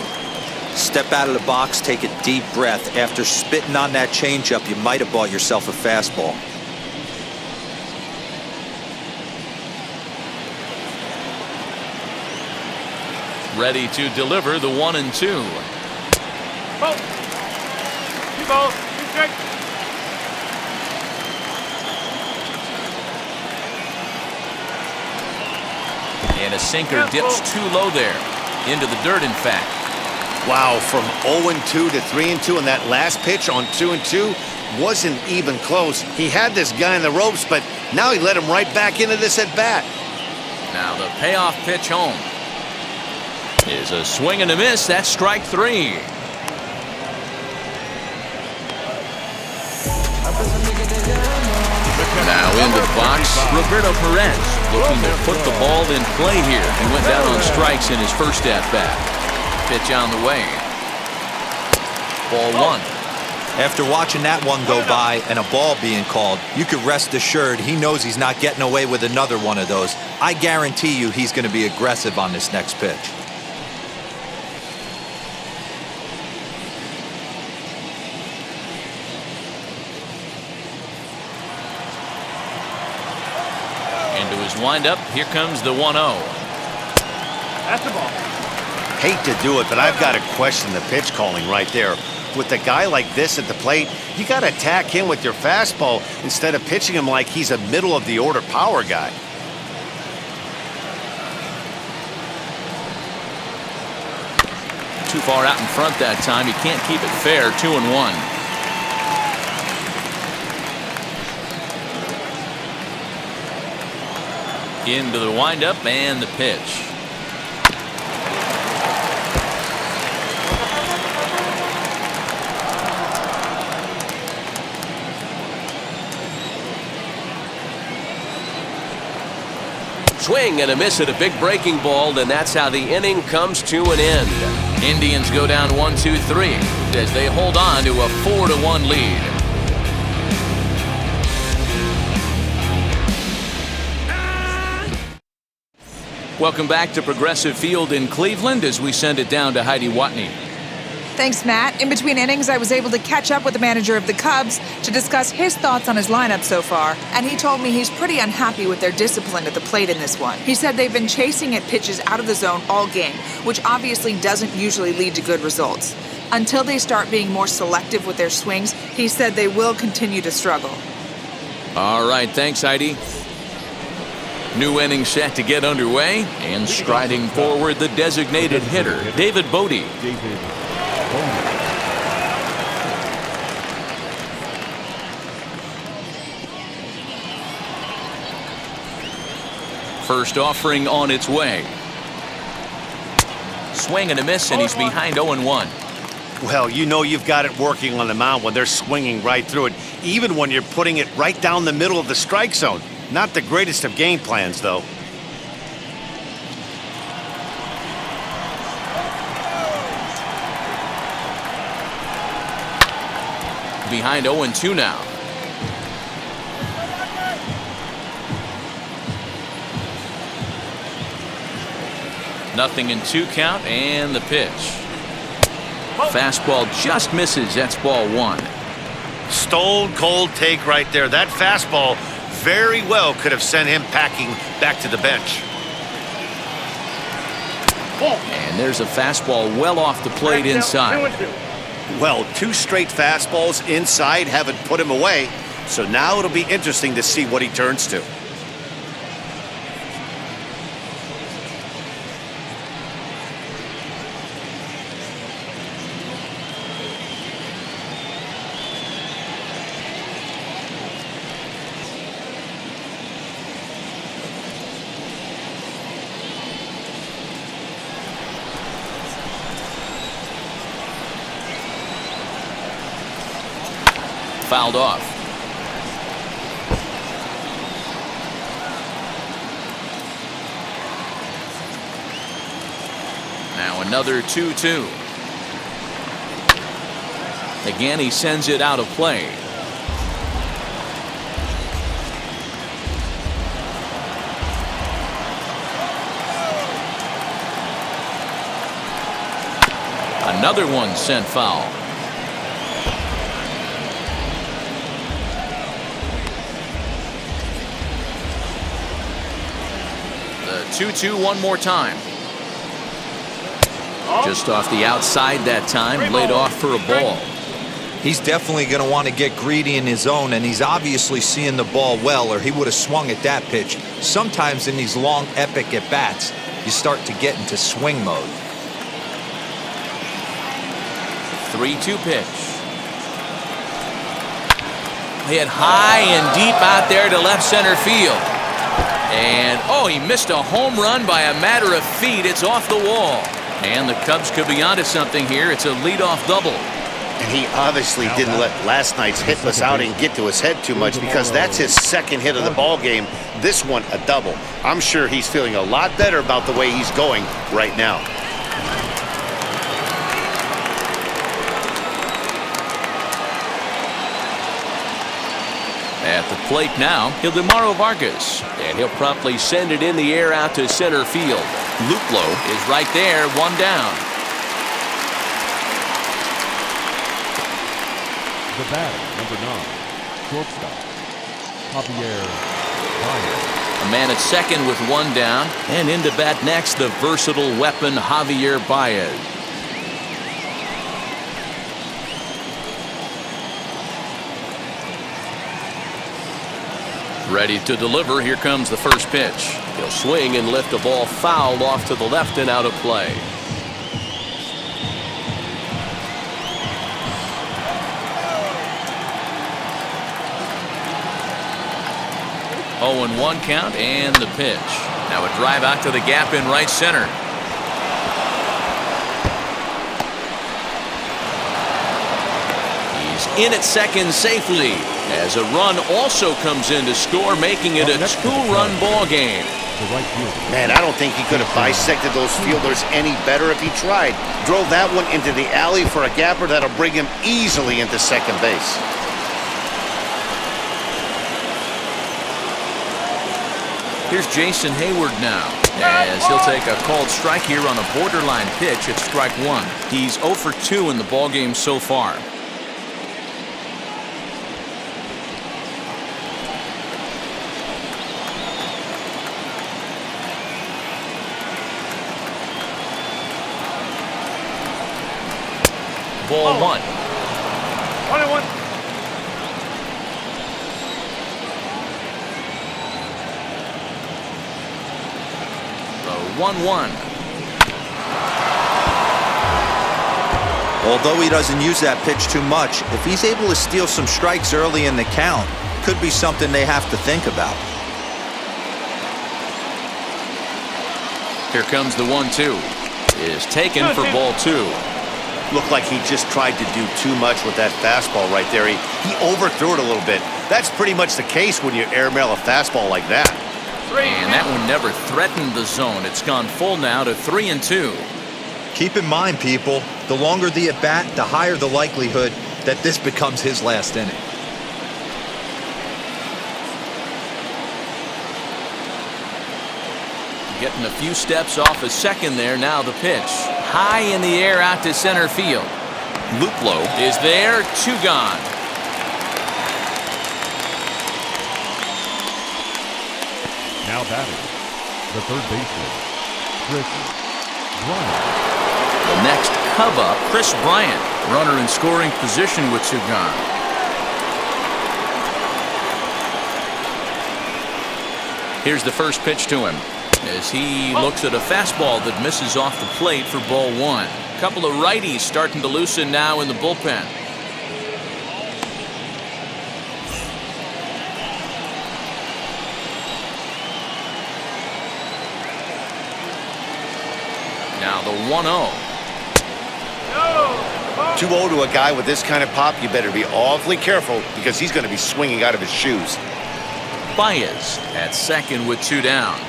D: Step out of the box, take a deep breath. After spitting on that changeup, you might have bought yourself a fastball.
A: Ready to deliver the 1-2.
E: Ball. 2 balls, 2 strikes.
A: And a sinker dips too low there. Into the dirt, in fact.
B: Wow, from 0-2 to 3-2 on that last pitch on 2-2 wasn't even close. He had this guy in the ropes, but now he let him right back into this at bat.
A: Now the payoff pitch home is a swing and a miss. That's strike 3. Now into the box, Roberto Perez looking to put the ball in play here. He went down on strikes in his first at-bat. Pitch on the way. Ball 1.
D: After watching that one go by and a ball being called, you could rest assured he knows he's not getting away with another one of those. I guarantee you he's going to be aggressive on this next pitch.
A: Into his windup, here comes the 1-0.
E: That's the ball.
B: Hate to do it, but I've got to question the pitch calling right there. With a guy like this at the plate, you got to attack him with your fastball instead of pitching him like he's a middle-of-the-order power guy.
A: Too far out in front that time. He can't keep it fair. 2-1. Into the windup and the pitch. Swing and a miss at a big breaking ball, and that's how the inning comes to an end. Indians go down 1-2-3 as they hold on to a 4-1 lead. Welcome back to Progressive Field in Cleveland as we send it down to Heidi Watney.
F: Thanks, Matt. In between innings, I was able to catch up with the manager of the Cubs to discuss his thoughts on his lineup so far, and he told me he's pretty unhappy with their discipline at the plate in this one. He said they've been chasing at pitches out of the zone all game, which obviously doesn't usually lead to good results. Until they start being more selective with their swings, he said they will continue to struggle.
A: All right, thanks, Heidi. New inning set to get underway, and striding forward the designated hitter, David Bodie. First offering on its way. Swing and a miss, and he's behind 0-1.
B: Well, you know you've got it working on the mound when they're swinging right through it, even when you're putting it right down the middle of the strike zone. Not the greatest of game plans, though.
A: Behind 0-2 now. Nothing in 2 count, and the pitch. Fastball just misses. That's ball 1.
B: Stone cold take right there. That fastball very well could have sent him packing back to the bench.
A: And there's a fastball well off the plate inside.
B: Well, 2 straight fastballs inside haven't put him away, so now it'll be interesting to see what he turns to.
A: Fouled off. Now another 2-2. Again, he sends it out of play. Another one sent foul. The 2-2 one more time. Just off the outside that time, laid off for a ball.
D: He's definitely going to want to get greedy in his zone, and he's obviously seeing the ball well, or he would have swung at that pitch. Sometimes in these long, epic at-bats, you start to get into swing mode.
A: 3-2 pitch. Hit high and deep out there to left center field. And, oh, he missed a home run by a matter of feet. It's off the wall. And the Cubs could be onto something here. It's a leadoff double.
B: And he obviously didn't let last night's hitless outing get to his head too much, because that's his second hit of the ball game. This one, a double. I'm sure he's feeling a lot better about the way he's going right now.
A: At the plate now, Ildemaro Vargas. And he'll promptly send it in the air out to center field. Luplo is right there, one down.
C: The batter, number 9, shortstop, Javier Baez.
A: A man at second with one down. And into bat next, the versatile weapon, Javier Baez. Ready to deliver. Here comes the first pitch. He'll swing and lift a ball fouled off to the left and out of play. Oh, and 1 count, and the pitch. Now a drive out to the gap in right center. He's in at second safely, as a run also comes in to score, making it a 2-run ball game.
B: Man, I don't think he could have bisected those fielders any better if he tried. Drove that one into the alley for a gapper that'll bring him easily into second base.
A: Here's Jason Hayward now, as he'll take a called strike here on a borderline pitch at strike 1. He's 0 for 2 in the ballgame so far. Ball 1.
E: 1-1.
A: The 1-1.
D: Although he doesn't use that pitch too much, if he's able to steal some strikes early in the count, could be something they have to think about.
A: Here comes the 1-2. Is taken for ball 2.
B: Looked like he just tried to do too much with that fastball right there. He overthrew it a little bit. That's pretty much the case when you airmail a fastball like that.
A: And that one never threatened the zone. It's gone full now to 3-2.
D: Keep in mind, people, the longer the at-bat, the higher the likelihood that this becomes his last inning.
A: Getting a few steps off a second there. Now the pitch. High in the air out to center field. Luplow is there. 2 gone.
C: Now batting, the third baseman, Chris Bryant.
A: The next Cub up, Chris Bryant. Runner in scoring position with 2 gone. Here's the first pitch to him as he looks at a fastball that misses off the plate for ball 1. A couple of righties starting to loosen now in the bullpen. Now the 1-0.
B: 2-0 to a guy with this kind of pop, you better be awfully careful because he's going to be swinging out of his shoes.
A: Baez at second with 2 down.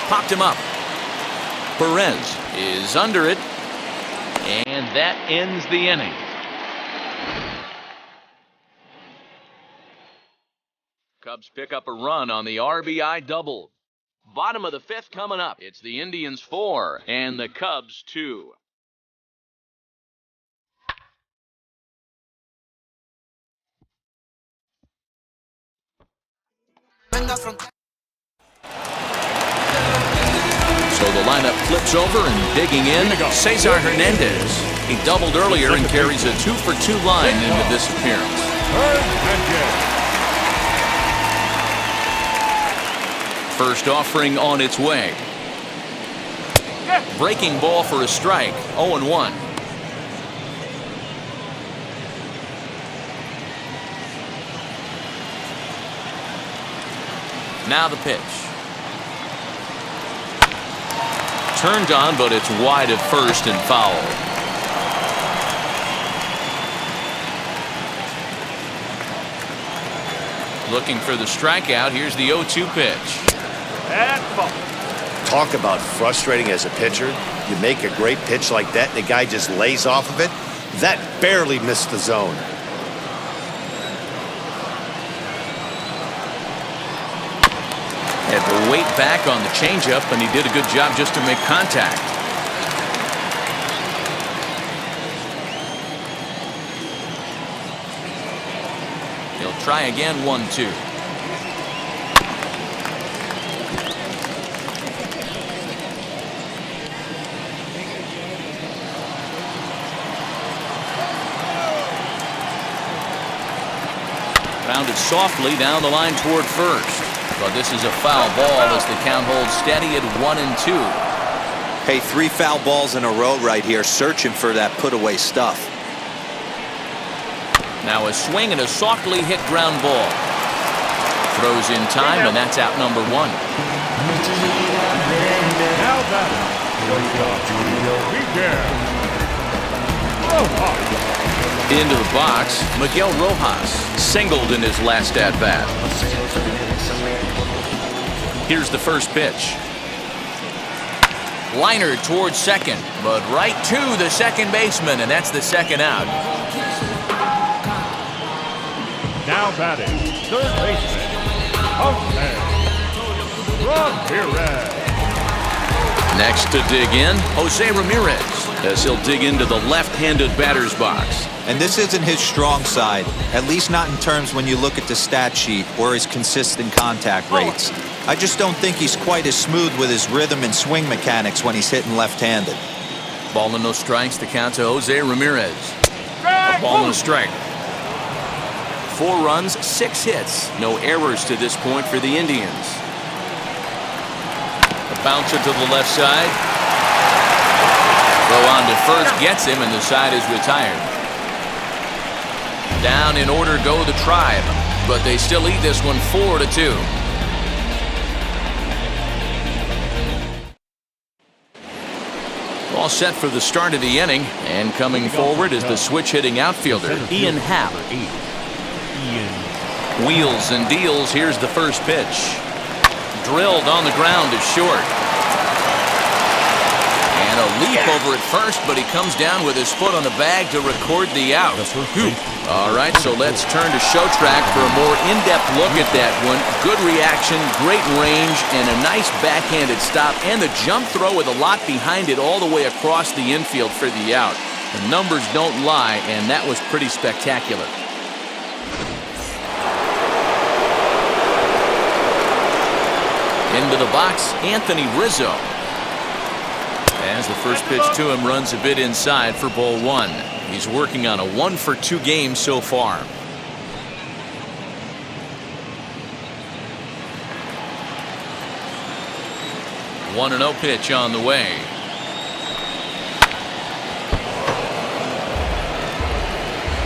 A: Popped him up. Perez is under it, and that ends the inning. Cubs pick up a run on the RBI double. Bottom of the 5th coming up. It's the Indians 4 and the Cubs 2. So the lineup flips over and digging in, Cesar Hernandez. He doubled earlier and carries a 2-for-2 line into this appearance. First offering on its way. Breaking ball for a strike. 0-1. Now the pitch. Turned on, but it's wide at first and foul. Looking for the strikeout. Here's the 0-2 pitch.
B: Talk about frustrating as a pitcher. You make a great pitch like that, and the guy just lays off of it. That barely missed the zone.
A: Had to wait back on the changeup, and he did a good job just to make contact. He'll try again. 1-2. Rounded softly down the line toward first. But this is a foul ball as the count holds steady at 1-2.
D: Hey, 3 foul balls in a row right here, searching for that put-away stuff.
A: Now a swing and a softly hit ground ball. Throws in time, and that's out number 1.
C: Now batting,
A: Into the box, Miguel Rojas singled in his last at-bat. Here's the first pitch. Liner towards second, but right to the second baseman, and that's the second out.
C: Now batting, third baseman, Ramirez.
A: Next to dig in, Jose Ramirez, as he'll dig into the left-handed batter's box.
D: And this isn't his strong side, at least not in terms when you look at the stat sheet or his consistent contact rates. I just don't think he's quite as smooth with his rhythm and swing mechanics when he's hitting left-handed.
A: Ball and no strikes, the count to Jose Ramirez. A ball and a strike. 4 runs, 6 hits. No errors to this point for the Indians. The bouncer to the left side. Throw on to first, gets him, and the side is retired. Down in order go the Tribe. but they still lead this one 4-2. All set for the start of the inning, and coming forward is the switch-hitting outfielder, Ian Happ. Wheels and deals. Here's the first pitch. Drilled on the ground to short. And a leap over at first, but he comes down with his foot on the bag to record the out. All right, so let's turn to show track for a more in-depth look at that one. Good reaction, great range, and a nice backhanded stop, and the jump throw with a lot behind it all the way across the infield for the out. The numbers don't lie, and that was pretty spectacular. Into the box, Anthony Rizzo. As the first pitch to him runs a bit inside for ball one. He's working on a 1-for-2 game so far. One 1-0 pitch on the way.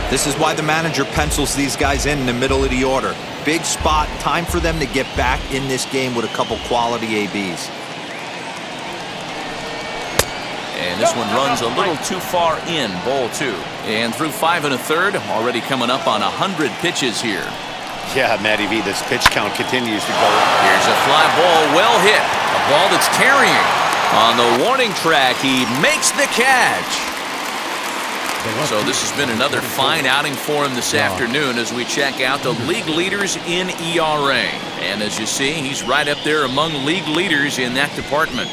D: This is why the manager pencils these guys in the middle of the order. Big spot, time for them to get back in this game with a couple quality ABs.
A: And this one runs a little too far in, ball two. And through 5 1/3, already coming up on 100 pitches here.
B: Yeah, Matty V, this pitch count continues to go.
A: Here's a fly ball, well hit. A ball that's carrying. On the warning track, he makes the catch. So this has been another fine outing for him this afternoon as we check out the league leaders in ERA. And as you see, he's right up there among league leaders in that department.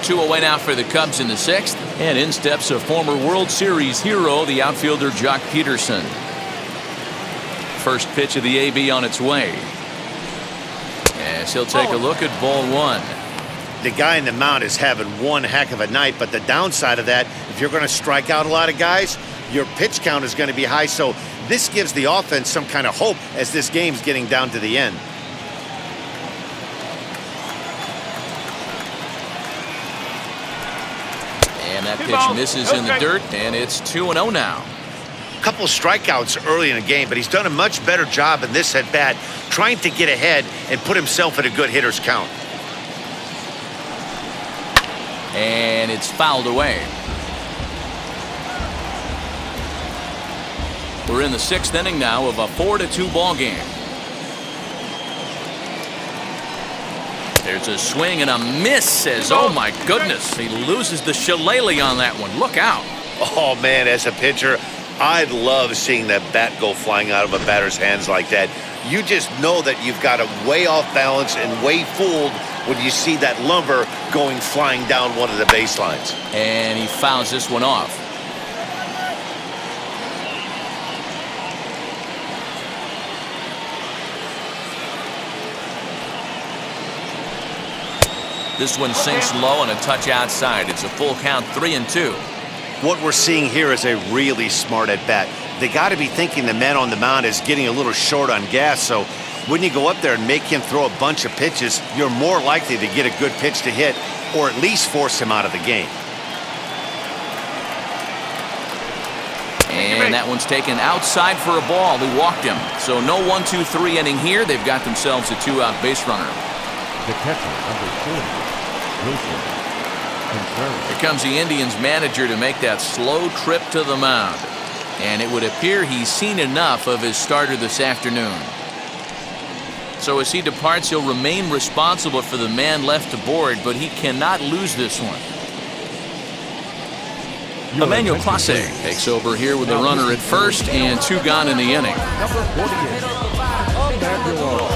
A: Two away now for the Cubs in the 6th. And in steps a former World Series hero, the outfielder Jock Peterson. First pitch of the AB on its way. As he'll take a look at ball one.
B: The guy in the mound is having one heck of a night, but the downside of that, if you're going to strike out a lot of guys, your pitch count is going to be high. So this gives the offense some kind of hope as this game's getting down to the end.
A: And that pitch misses in the dirt, and it's 2-0 now.
B: A couple strikeouts early in the game, but he's done a much better job in this at-bat trying to get ahead and put himself at a good hitter's count.
A: And it's fouled away. We're in the 6th inning now of a 4-2 ball game. There's a swing and a miss as, oh my goodness, he loses the shillelagh on that one. Look out.
B: Oh man, as a pitcher, I'd love seeing that bat go flying out of a batter's hands like that. You just know that you've got him way off balance and way fooled when you see that lumber going flying down one of the baselines.
A: And he fouls this one off. This one sinks low and a touch outside. It's a full count, 3-2.
B: What we're seeing here is a really smart at-bat. They got to be thinking the man on the mound is getting a little short on gas, so when you go up there and make him throw a bunch of pitches, you're more likely to get a good pitch to hit or at least force him out of the game.
A: And that one's taken outside for a ball. He walked him. So no 1-2-3 inning here. They've got themselves a 2-out base runner.
C: The catcher, number 2.
A: Here comes the Indians manager to make that slow trip to the mound. And it would appear he's seen enough of his starter this afternoon. So as he departs, he'll remain responsible for the man left aboard, but he cannot lose this one. Emmanuel Clase takes over here with a runner at first and 2 gone in the inning.
C: Number 48, Emmanuel.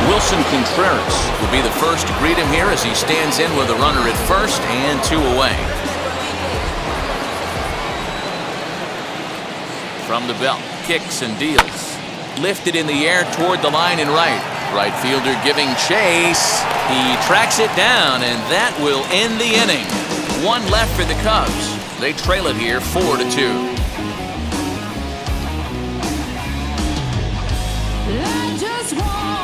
A: Wilson Contreras will be the first to greet him here as he stands in with a runner at first and 2 away. From the belt, kicks and deals. Lifted in the air toward the line and right. Right fielder giving chase. He tracks it down, and that will end the inning. 1 left for the Cubs. They trail it here 4-2.
G: I just want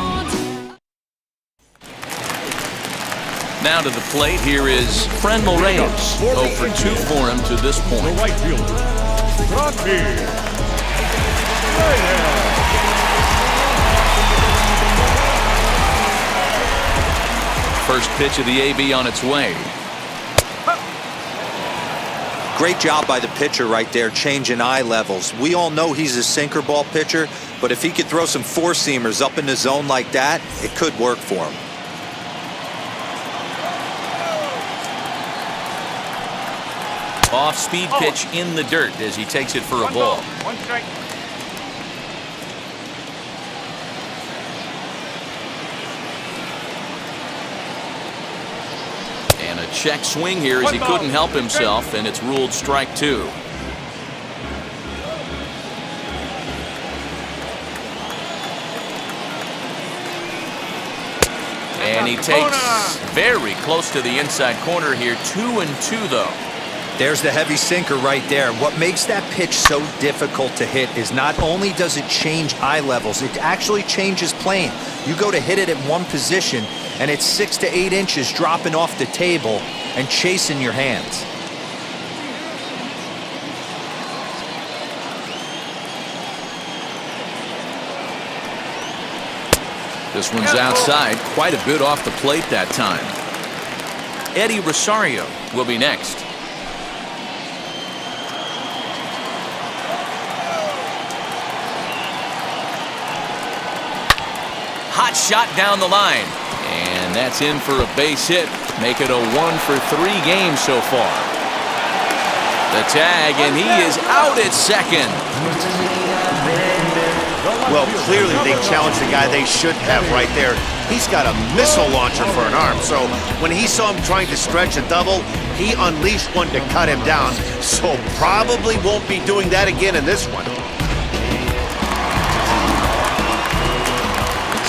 A: Now to the plate, here is Fernando Reyes. 0 for 2 for him to this
C: The
A: point.
C: right fielder, Tatís Jr.
A: First pitch of the AB on its way.
D: Great job by the pitcher right there, changing eye levels. We all know he's a sinker ball pitcher, but if he could throw some four-seamers up in the zone like that, it could work for him.
A: Off-speed pitch in the dirt as he takes it for a ball.
E: 1 strike.
A: And a check swing here as he couldn't help himself, and it's ruled strike 2. And he takes very close to the inside corner here. 2-2 though.
D: There's the heavy sinker right there. What makes that pitch so difficult to hit is not only does it change eye levels, it actually changes plane. You go to hit it at one position, and it's 6 to 8 inches dropping off the table and chasing your hands.
A: This one's outside, quite a bit off the plate that time. Eddie Rosario will be next. Hot shot down the line, and that's in for a base hit. Make it a 1 for 3 games so far. The tag, and he is out at second.
B: Well, clearly they challenged the guy they should have right there. He's got a missile launcher for an arm, so when he saw him trying to stretch a double, he unleashed one to cut him down. So probably won't be doing that again in this one.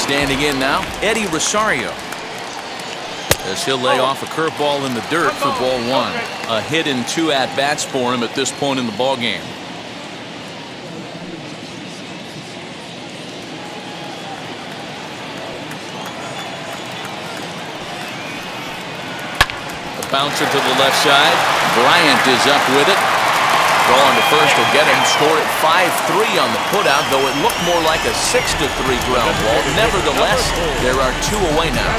A: Standing in now, Eddie Rosario. As he'll lay off a curveball in the dirt for ball 1. A hit and 2 at-bats for him at this point in the ballgame. The bouncer to the left side. Bryant is up with it. Throw on to first will get him. Score at 5-3 on the putout, though it looked more like a 6-3 ground ball. Nevertheless, there are 2 away now.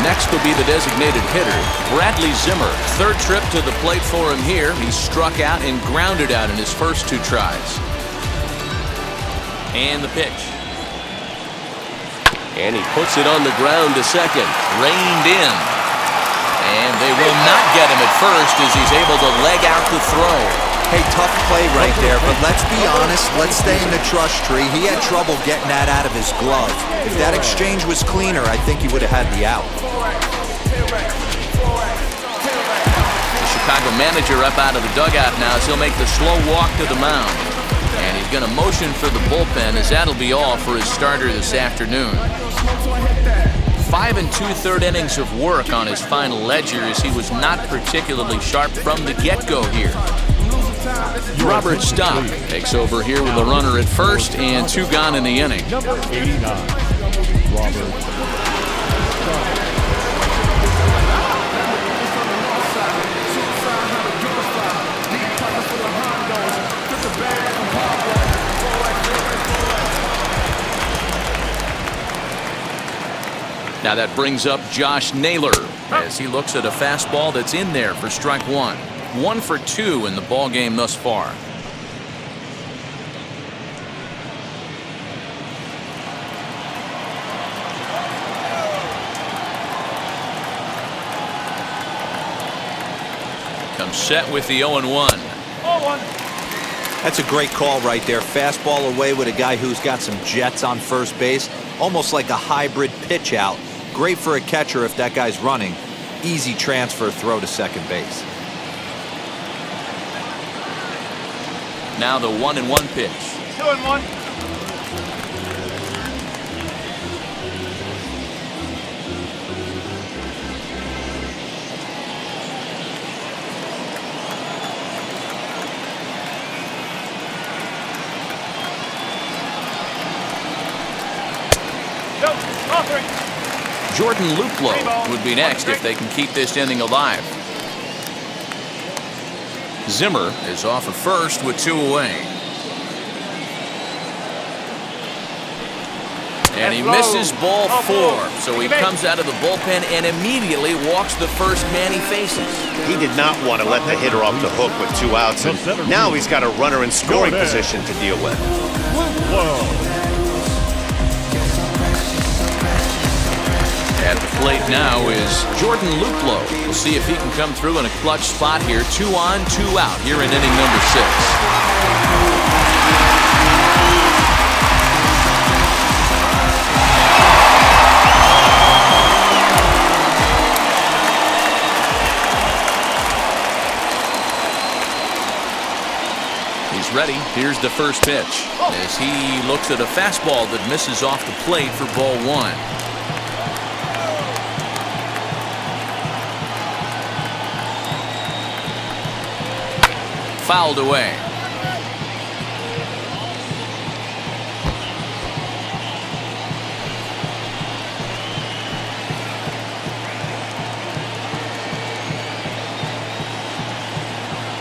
A: Next will be the designated hitter, Bradley Zimmer. Third trip to the plate for him here. He struck out and grounded out in his first 2 tries. And the pitch. And he puts it on the ground to second. Reined in. And they will not get him at first as he's able to leg out the throw.
D: Hey, tough play right there, but let's be honest, let's stay in the trust tree. He had trouble getting that out of his glove. If that exchange was cleaner, I think he would have had the out.
A: The Chicago manager up out of the dugout now as he'll make the slow walk to the mound. And he's going to motion for the bullpen as that'll be all for his starter this afternoon. 5 2/3 innings of work on his final ledger as he was not particularly sharp from the get-go here. Robert Stock takes over here with a runner at first and 2 gone in the inning.
C: Number 89, Robert.
A: Now that brings up Josh Naylor as he looks at a fastball that's in there for strike 1. 1 for 2 in the ball game thus far. Comes set with the 0-1.
D: That's a great call right there. Fastball away with a guy who's got some jets on first base. Almost like a hybrid pitch out. Great for a catcher if that guy's running. Easy transfer throw to second base.
A: Now the 1-1 pitch.
E: 2-1.
A: Jordan Luplow would be next if they can keep this inning alive. Zimmer is off at first with 2 away. And he misses ball 4. So he comes out of the bullpen and immediately walks the first man he faces.
B: He did not want to let the hitter off the hook with 2 outs, and now he's got a runner in scoring position to deal with.
A: At the plate now is Jordan Luplow. We'll see if he can come through in a clutch spot here. 2 on, 2 out here in inning number 6. He's ready. Here's the first pitch as he looks at a fastball that misses off the plate for ball 1. Fouled away.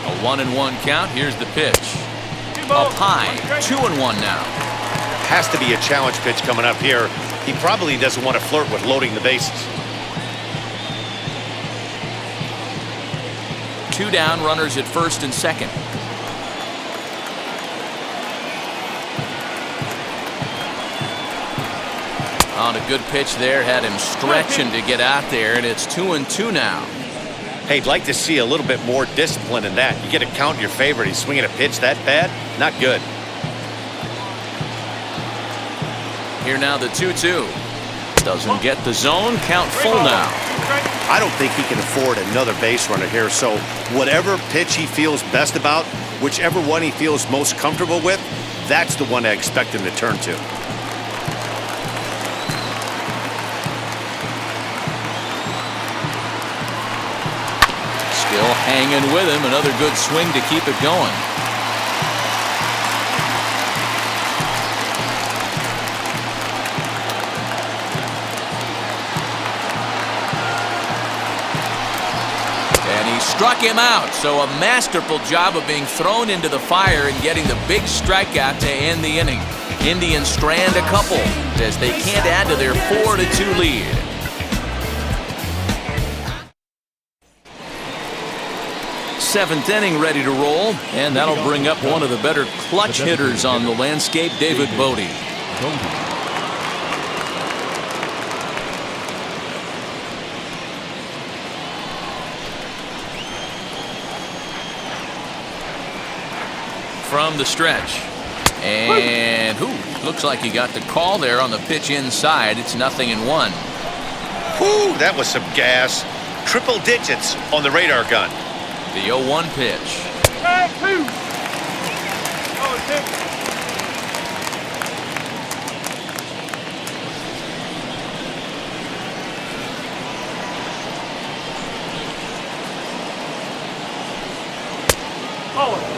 A: A 1-1 count. Here's the pitch. Up high. 2-1 now.
B: Has to be a challenge pitch coming up here. He probably doesn't want to flirt with loading the bases.
A: 2 down, runners at first and second. On a good pitch there, had him stretching to get out there, and it's 2-2 now.
B: Hey, I'd like to see a little bit more discipline in that. You get a count in your favor. He's swinging a pitch that bad? Not good.
A: Here now the 2-2. Doesn't get the zone. Count full now.
B: I don't think he can afford another base runner here, so whatever pitch he feels best about, whichever one he feels most comfortable with, that's the one I expect him to turn to.
A: Still hanging with him. Another good swing to keep it going. Struck him out, so a masterful job of being thrown into the fire and getting the big strikeout to end the inning. Indians strand a couple as they can't add to their 4-2 lead. Seventh inning ready to roll, and that'll bring up one of the better clutch hitters on the landscape, David Bodie. From the stretch, and looks like he got the call there on the pitch inside. It's 0-1.
B: Whew, that was some gas. Triple digits on the radar gun.
A: The 0-1 pitch.
E: Oh.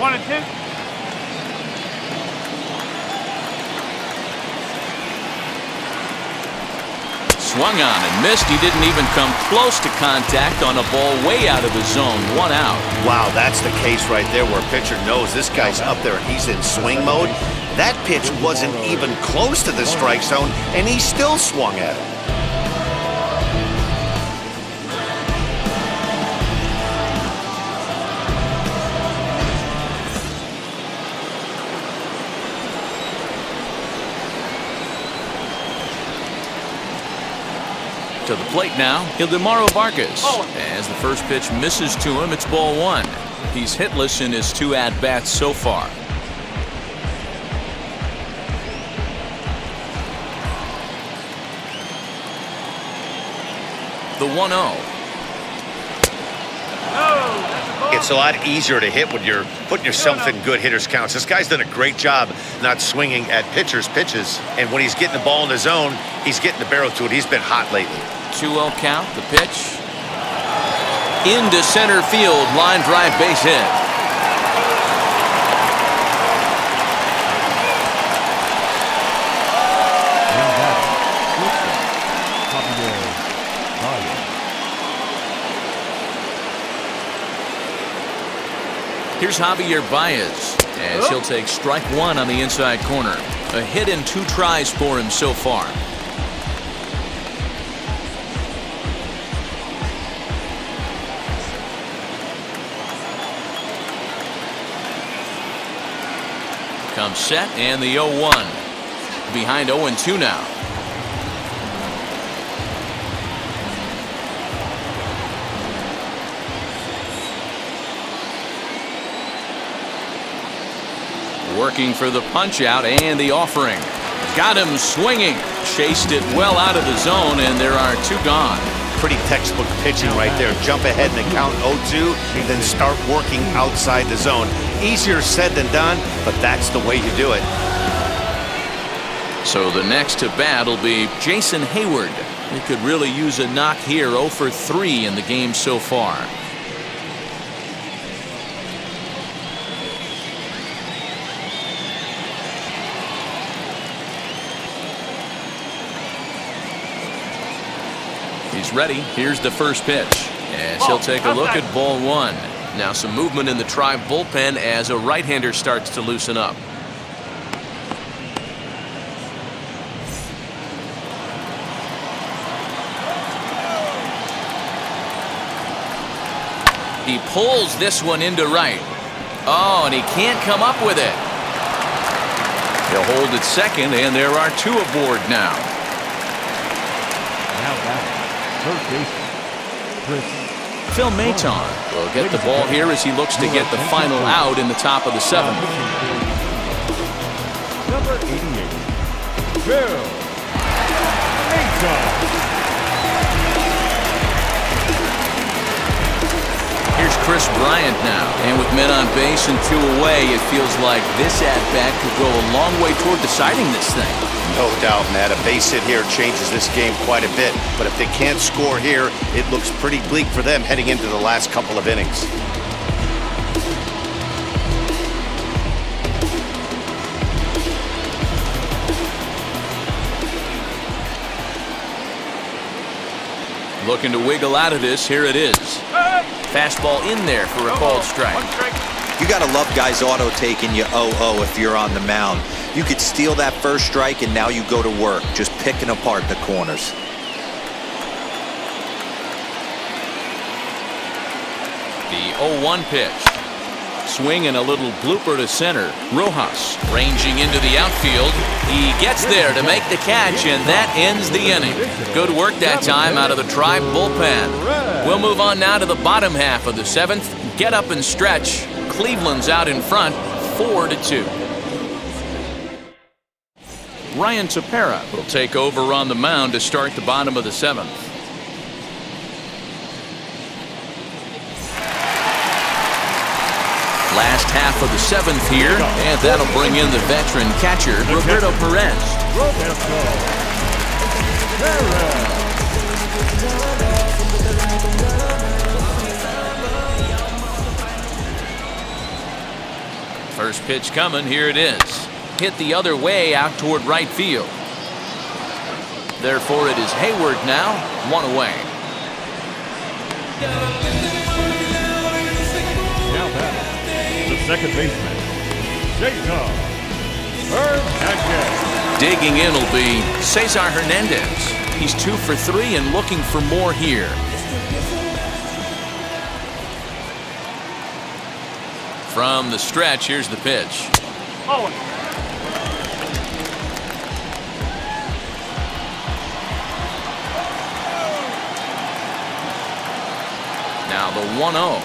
E: 1-2.
A: Swung on and missed. He didn't even come close to contact on a ball way out of his zone. 1 out.
B: Wow, that's the case right there where a pitcher knows this guy's up there and he's in swing mode. That pitch wasn't even close to the strike zone, and he still swung at it.
A: To the plate now, Ildemaro Vargas. As the first pitch misses to him, it's ball 1. He's hitless in his 2 at-bats so far. The 1-0.
B: It's a lot easier to hit when you're putting yourself in good hitters' counts. This guy's done a great job not swinging at pitchers' pitches. And when he's getting the ball in the zone, he's getting the barrel to it. He's been hot lately.
A: 2-0 count. The pitch. Into center field. Line drive base hit. Here's Javier Baez, as he'll take strike one on the inside corner. A hit in 2 tries for him so far. Comes set, and the 0-1. Behind 0-2 now. Working for the punch out and the offering. Got him swinging. Chased it well out of the zone, and there are 2 gone.
B: Pretty textbook pitching right there. Jump ahead in the count 0-2, then start working outside the zone. Easier said than done, but that's the way you do it.
A: So the next to bat will be Jason Hayward. He could really use a knock here. 0 for 3 in the game so far. He's ready. Here's the first pitch. As he'll take a look at ball 1. Now some movement in the Tribe bullpen as a right-hander starts to loosen up. He pulls this one into right. Oh, and he can't come up with it. He'll hold at second, and there are 2 aboard now. Phil Maton will get the ball here as he looks to get the final out in the top of the 7th.
C: Number 88, Phil Maton.
A: Here's Chris Bryant now, and with men on base and 2 away, it feels like this at-bat could go a long way toward deciding this thing.
B: No doubt, Matt. A base hit here changes this game quite a bit, but if they can't score here, it looks pretty bleak for them heading into the last couple of innings.
A: Looking to wiggle out of this. Here it is. Fastball in there for a called strike.
D: You got to love guys auto taking you 0-0 if you're on the mound. You could steal that first strike, and now you go to work, just picking apart the corners.
A: The 0-1 pitch. Swing and a little blooper to center. Rojas ranging into the outfield. He gets there to make the catch, and that ends the inning. Good work that time out of the Tribe bullpen. We'll move on now to the bottom half of the 7th. Get up and stretch. Cleveland's out in front, 4-2. Ryan Tepera will take over on the mound to start the bottom of the 7th. Last half of the 7th here, and that'll bring in the veteran catcher, Roberto Perez. First pitch coming, here it is. Hit the other way out toward right field. Therefore, it is Hayward now, 1 away.
C: Now batting, the second baseman, Cesar Hernandez.
A: Digging in will be Cesar Hernandez. He's 2 for 3 and looking for more here. From the stretch, here's the pitch. Now the 1-0.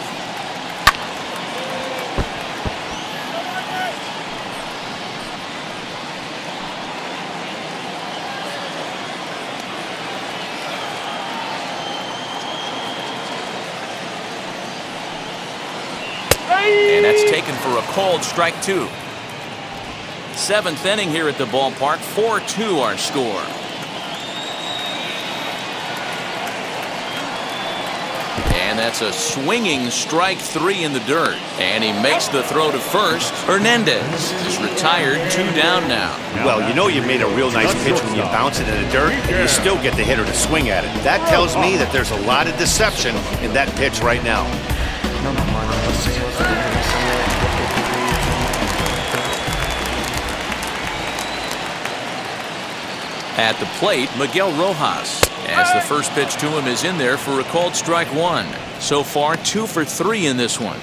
A: And that's taken for a called strike 2. 7th inning here at the ballpark. 4-2 our score. And that's a swinging strike 3 in the dirt. And he makes the throw to first. Hernandez is retired, 2 down now.
B: Well, you know you made a real nice pitch when you bounce it in the dirt, and you still get the hitter to swing at it. That tells me that there's a lot of deception in that pitch right now.
A: At the plate, Miguel Rojas, as the first pitch to him is in there for a called strike one. So far, 2 for 3 in this one.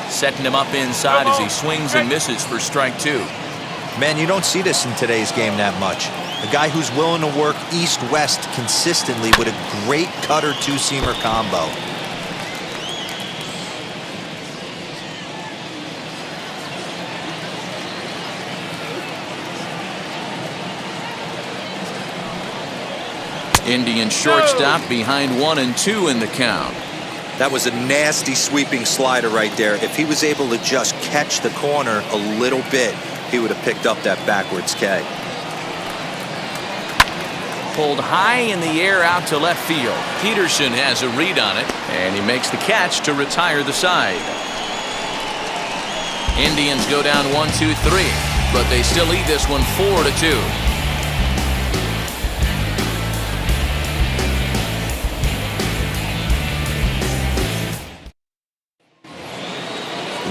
A: Setting him up inside as he swings and misses for strike 2.
D: Man, you don't see this in today's game that much. A guy who's willing to work east-west consistently with a great cutter two-seamer combo.
A: Indian shortstop behind 1 and 2 in the count.
D: That was a nasty sweeping slider right there. If he was able to just catch the corner a little bit, he would have picked up that backwards K.
A: Pulled high in the air out to left field. Peterson has a read on it, and he makes the catch to retire the side. Indians go down 1-2-3, but they still lead this one 4-2.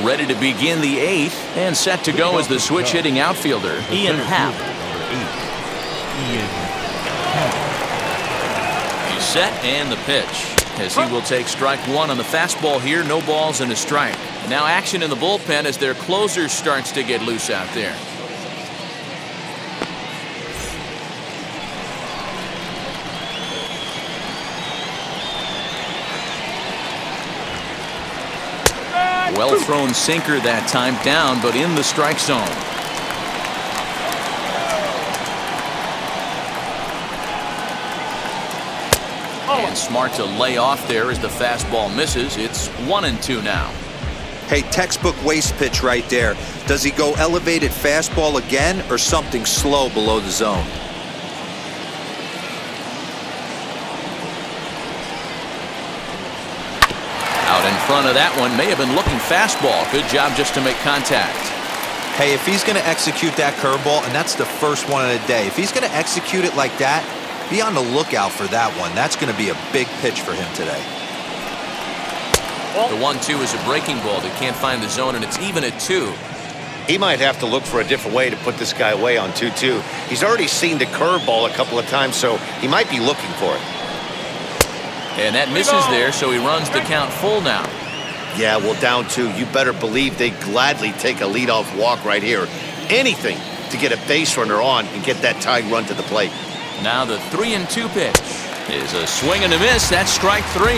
A: Ready to begin the 8th, and set to go as the switch-hitting outfielder, Ian Happ. He's set, and the pitch, as he will take strike 1 on the fastball here. No balls and a strike. And now action in the bullpen as their closer starts to get loose out there. Well thrown sinker that time, down but in the strike zone. And smart to lay off there as the fastball misses. It's 1-2 now.
D: Hey, textbook waste pitch right there. Does he go elevated fastball again or something slow below the zone?
A: Out in front of that one, may have been looking fastball. Good job just to make contact.
D: Hey, if he's going to execute that curveball, and that's the first one of the day, if he's going to execute it like that, be on the lookout for that one. That's going to be a big pitch for him today.
A: The 1-2 is a breaking ball that can't find the zone, and it's even at 2.
B: He might have to look for a different way to put this guy away on 2-2. He's already seen the curveball a couple of times, so he might be looking for it.
A: And that misses there, so he runs the count full now.
B: Yeah, well, down 2. You better believe they gladly take a leadoff walk right here. Anything to get a base runner on and get that tied run to the plate.
A: Now the 3-2 pitch is a swing and a miss. That's strike 3.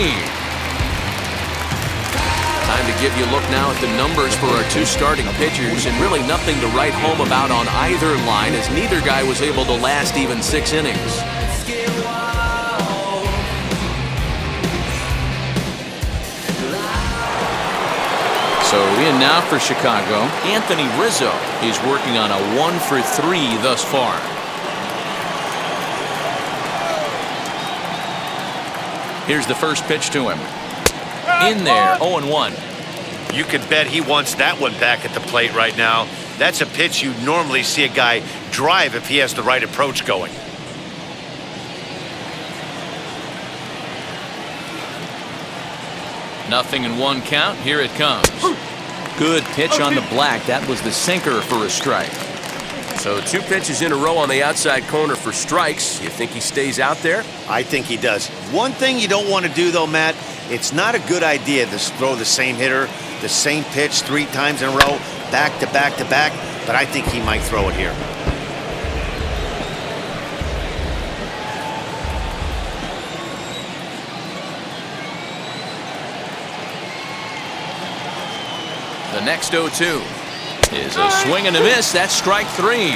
A: Time to give you a look now at the numbers for our 2 starting pitchers, and really nothing to write home about on either line, as neither guy was able to last even 6 innings. So in now for Chicago, Anthony Rizzo. He's working on a 1 for 3 thus far. Here's the first pitch to him. In there, 0-1.
B: You could bet he wants that one back at the plate right now. That's a pitch you normally see a guy drive if he has the right approach going.
A: Nothing in 1 count. Here it comes. Good pitch on the black. That was the sinker for a strike. So 2 pitches in a row on the outside corner for strikes. You think he stays out there?
B: I think he does. One thing you don't want to do, though, Matt, it's not a good idea to throw the same hitter, the same pitch 3 times in a row, back to back to back, but I think he might throw it here.
A: The next 0-2 is a swing and a miss. That's strike 3.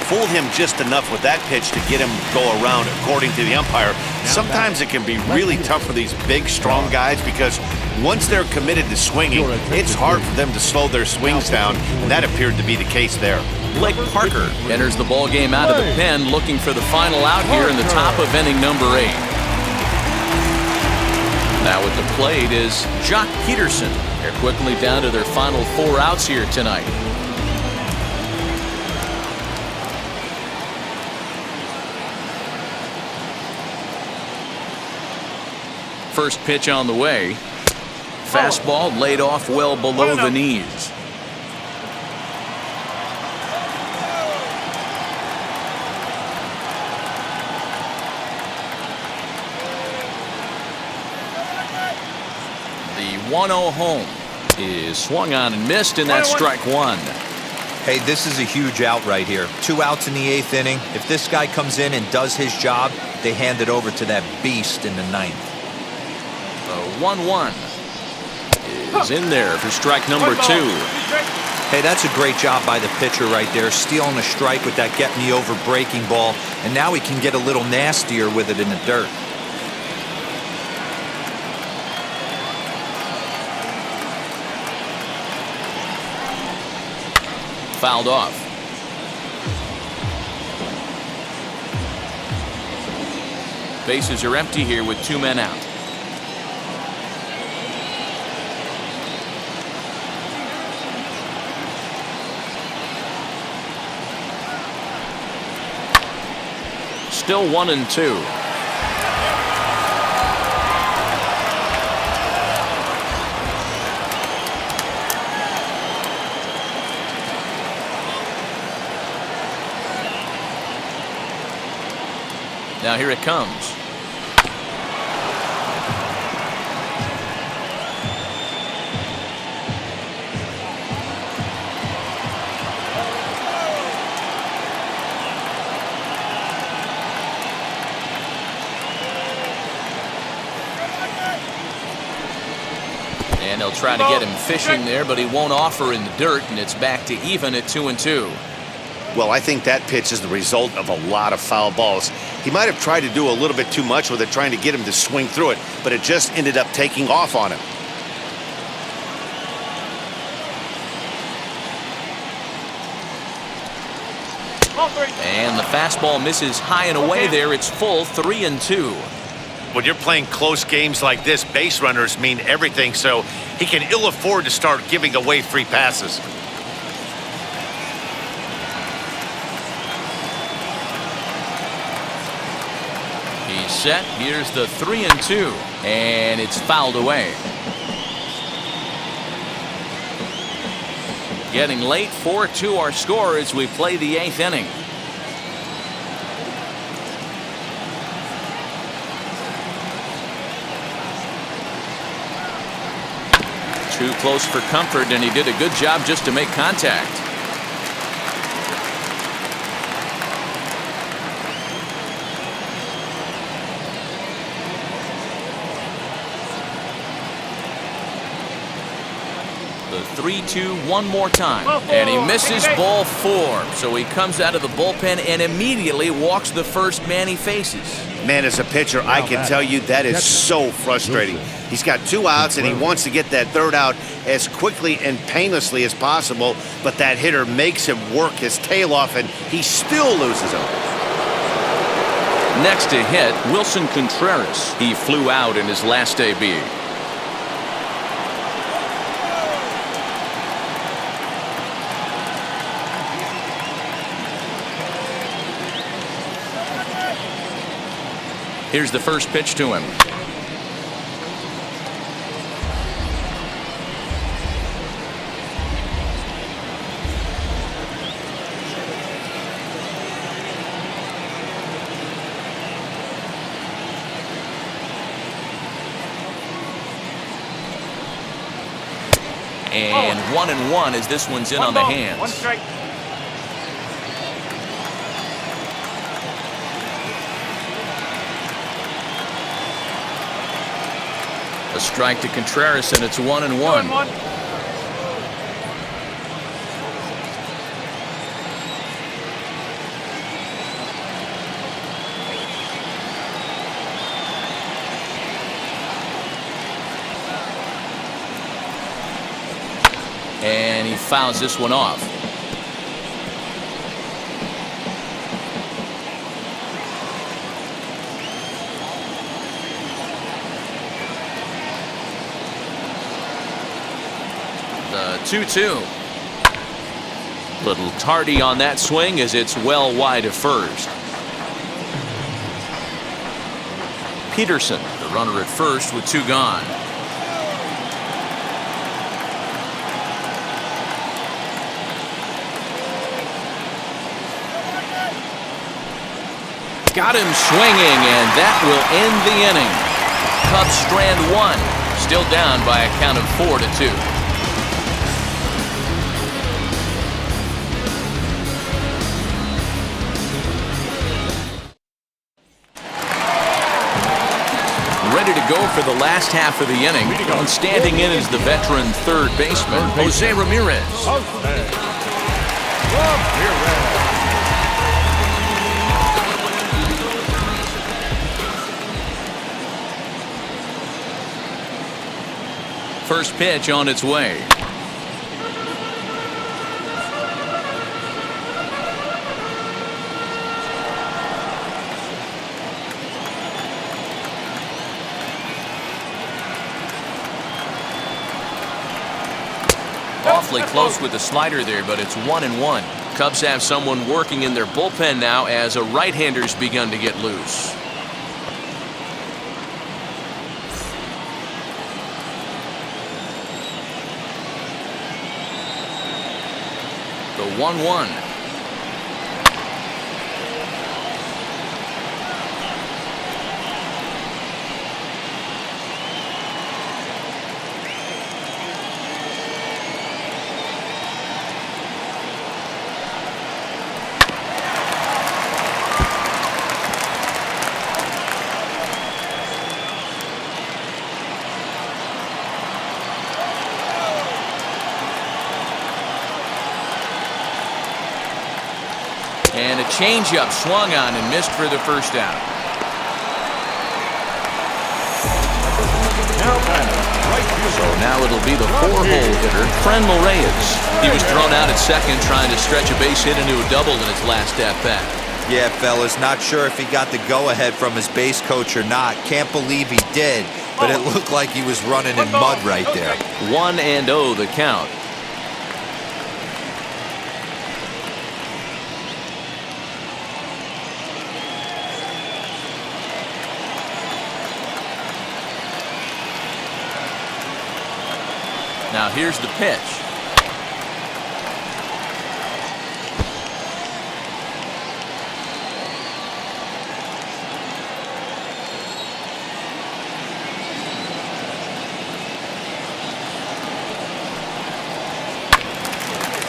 B: Fooled him just enough with that pitch to get him go around, according to the umpire. Sometimes it can be really tough for these big, strong guys because once they're committed to swinging, it's hard for them to slow their swings down, and that appeared to be the case there.
A: Blake Parker enters the ball game out of the pen, looking for the final out here in the top of inning number 8. Now at the plate is Jock Peterson. They're quickly down to their final 4 outs here tonight. first pitch on the way. Fastball laid off well below the knees. The 1-0 home is swung on and missed, and that's strike one.
D: Hey, this is a huge out right here. 2 outs in the 8th inning. If this guy comes in and does his job, they hand it over to that beast in the 9th.
A: The 1-1 is in there for strike number 2.
D: Hey, that's a great job by the pitcher right there, stealing a strike with that get-me-over breaking ball, and now he can get a little nastier with it in the dirt.
A: Fouled off. Bases are empty here with 2 men out. Still 1-2. Now here it comes. And they'll try to get him fishing there, but he won't offer in the dirt, and it's back to even at 2-2.
B: Well, I think that pitch is the result of a lot of foul balls. He might have tried to do a little bit too much with it, trying to get him to swing through it, but it just ended up taking off on him.
A: And the fastball misses high and away there. It's full 3-2.
B: When you're playing close games like this, base runners mean everything, so he can ill afford to start giving away free passes.
A: He's set. Here's the 3-2, and it's fouled away. Getting late, 4-2 our score as we play the 8th inning. Too close for comfort, and he did a good job just to make contact. The 3-2 one more time, and he misses ball 4. So he comes out of the bullpen and immediately walks the first man he faces.
B: Man, as a pitcher, I can tell you that is so frustrating. He's got 2 outs, and he wants to get that 3rd out as quickly and painlessly as possible, but that hitter makes him work his tail off, and he still loses him.
A: Next to hit, Wilson Contreras. He flew out in his last AB. Here's the first pitch to him. And 1-1 as this one's in on the hands.
E: 1 strike.
A: A strike to Contreras, and it's 1-1.
E: 2-1.
A: And he fouls this one off. The 2-2. Little tardy on that swing as it's well wide of first. Peterson, the runner at first with 2 gone. Got him swinging, and that will end the inning. Cubs strand 1, still down by a count of 4-2. Ready to go for the last half of the inning. And standing in is the veteran third baseman, Jose Ramirez. First pitch on its way. Awfully close with the slider there, but it's 1-1. Cubs have someone working in their bullpen now as a right-hander's begun to get loose. The 1-1. And a changeup swung on and missed for the first out. So now it'll be the 4-hole hitter, Fernando Tatís. He was thrown out at second trying to stretch a base hit into a double in his last at-bat.
D: Yeah, fellas, not sure if he got the go-ahead from his base coach or not. Can't believe he did, but it looked like he was running in mud right there.
A: 1-0 the count. Now here's the pitch.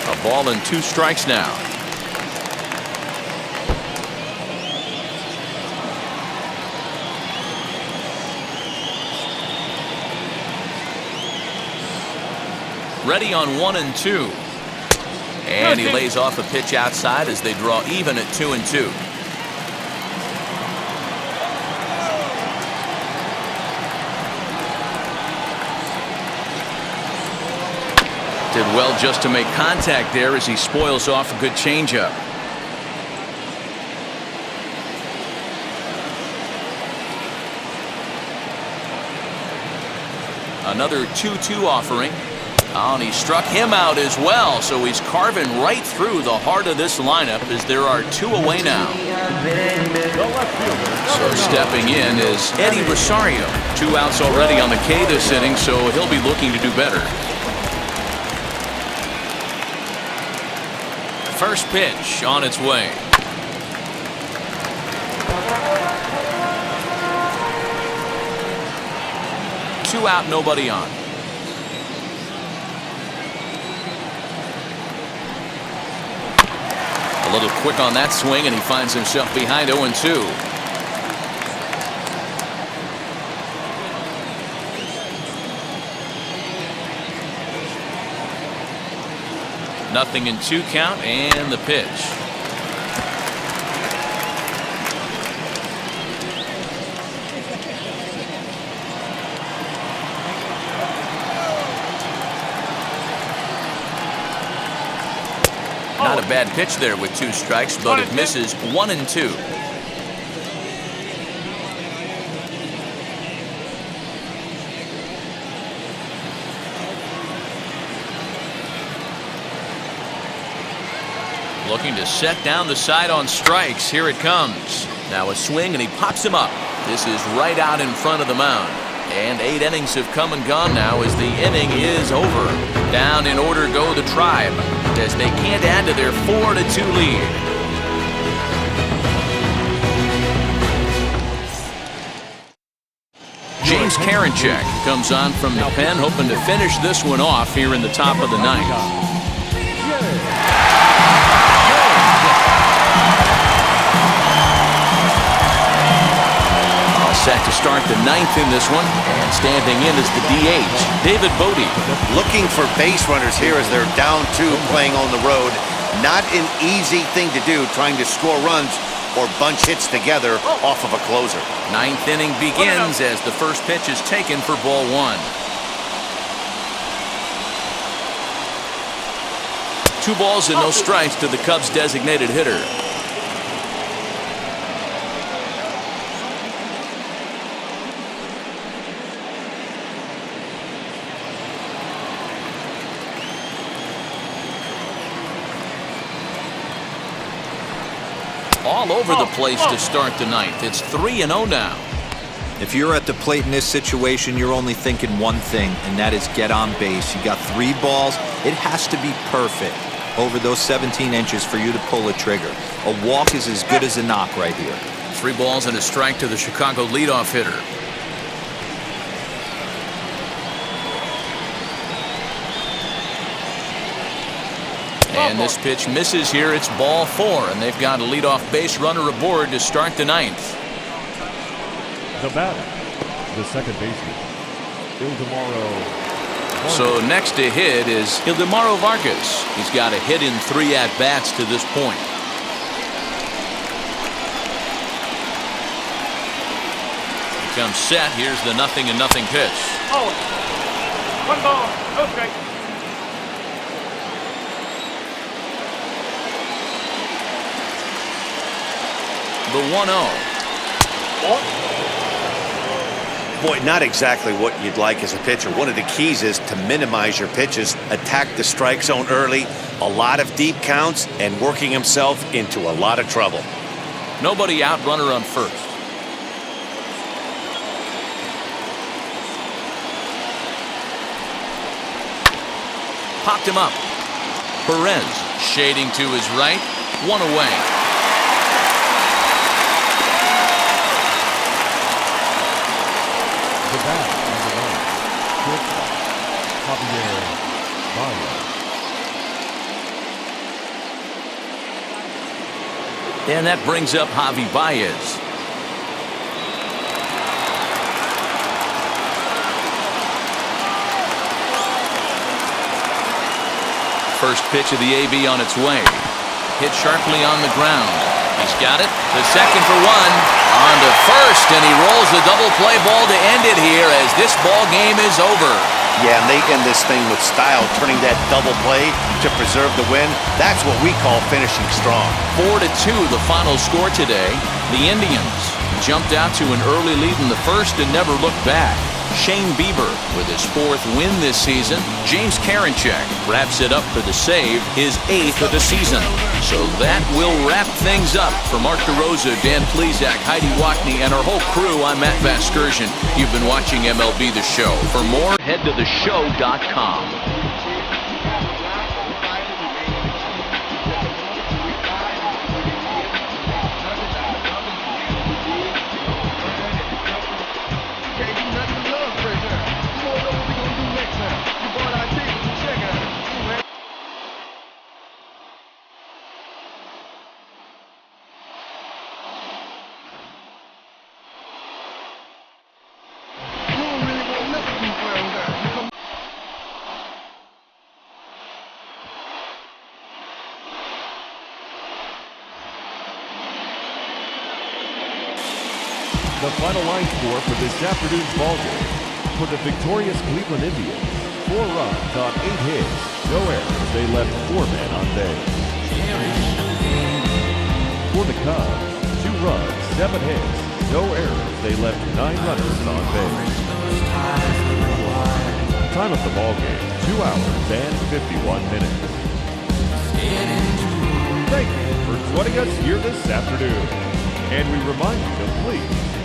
A: A ball and 2 strikes now. Ready on 1-2. And he lays off a pitch outside as they draw even at 2-2. Did well just to make contact there as he spoils off a good changeup. Another 2-2 offering. Oh, and he struck him out as well, so he's carving right through the heart of this lineup as there are 2 away now. So stepping in is Heidi Rosario. 2 outs already on the K this inning, so he'll be looking to do better. First pitch on its way. Two out, nobody on. A little quick on that swing, and he finds himself behind 0-2. Nothing in 2 count, and the pitch. Not a bad pitch there with 2 strikes, but it misses 1-2. Looking to set down the side on strikes. Here it comes. Now a swing, and he pops him up. This is right out in front of the mound. And 8 innings have come and gone now as the inning is over. Down in order go the Tribe as they can't add to their 4-2 lead. James Karinchak comes on from the pen, hoping to finish this one off here in the top of the 9th. Set to start the 9th in this one, and standing in is the DH, David Bodie.
B: Looking for base runners here as they're down 2 playing on the road. Not an easy thing to do, trying to score runs or bunch hits together off of a closer.
A: 9th inning begins as the first pitch is taken for ball 1. 2 balls and no strikes to the Cubs' designated hitter. All over the place to start the 9th. It's 3-0 now.
D: If you're at the plate in this situation, you're only thinking one thing, and that is get on base. You got 3 balls. It has to be perfect over those 17 inches for you to pull a trigger. A walk is as good as a knock right here.
A: 3 balls and a strike to the Chicago leadoff hitter. And this pitch misses here. It's ball 4, and they've got a leadoff base runner aboard to start the 9th.
C: The batter, the second baseman, Ildemaro.
A: So next to hit is Ildemaro Vargas. He's got a hit in 3 at-bats to this point. He comes set. Here's the 0-0 pitch.
E: Oh, 1 ball, no strike.
A: The 1-0.
B: Boy, not exactly what you'd like as a pitcher. One of the keys is to minimize your pitches, attack the strike zone early, a lot of deep counts, and working himself into a lot of trouble.
A: Nobody out, runner on first. Popped him up. Perez shading to his right. 1 away.
C: The batter,
A: And that brings up Javi Baez. First pitch of the AB on its way. Hit sharply on the ground. He's got it. The second for 1. On to first, and he rolls the double play ball to end it here as this ball game is over.
B: Yeah, and they end this thing with style, turning that double play to preserve the win. That's what we call finishing strong.
A: 4-2 the final score today. The Indians jumped out to an early lead in the first and never looked back. Shane Bieber with his 4th win this season. James Karinchak wraps it up for the save, his 8th of the season. So that will wrap things up. For Mark DeRosa, Dan Plesac, Heidi Watney, and our whole crew, I'm Matt Vasgersian. You've been watching MLB The Show. For more, head to theshow.com.
C: The final line score for this afternoon's ballgame. For the victorious Cleveland Indians, 4 runs on 8 hits, no errors. They left 4 men on base. For the Cubs, 2 runs, 7 hits, no errors. They left 9 runners on base. Time of the ballgame, 2 hours and 51 minutes. Thank you for joining us here this afternoon. And we remind you to please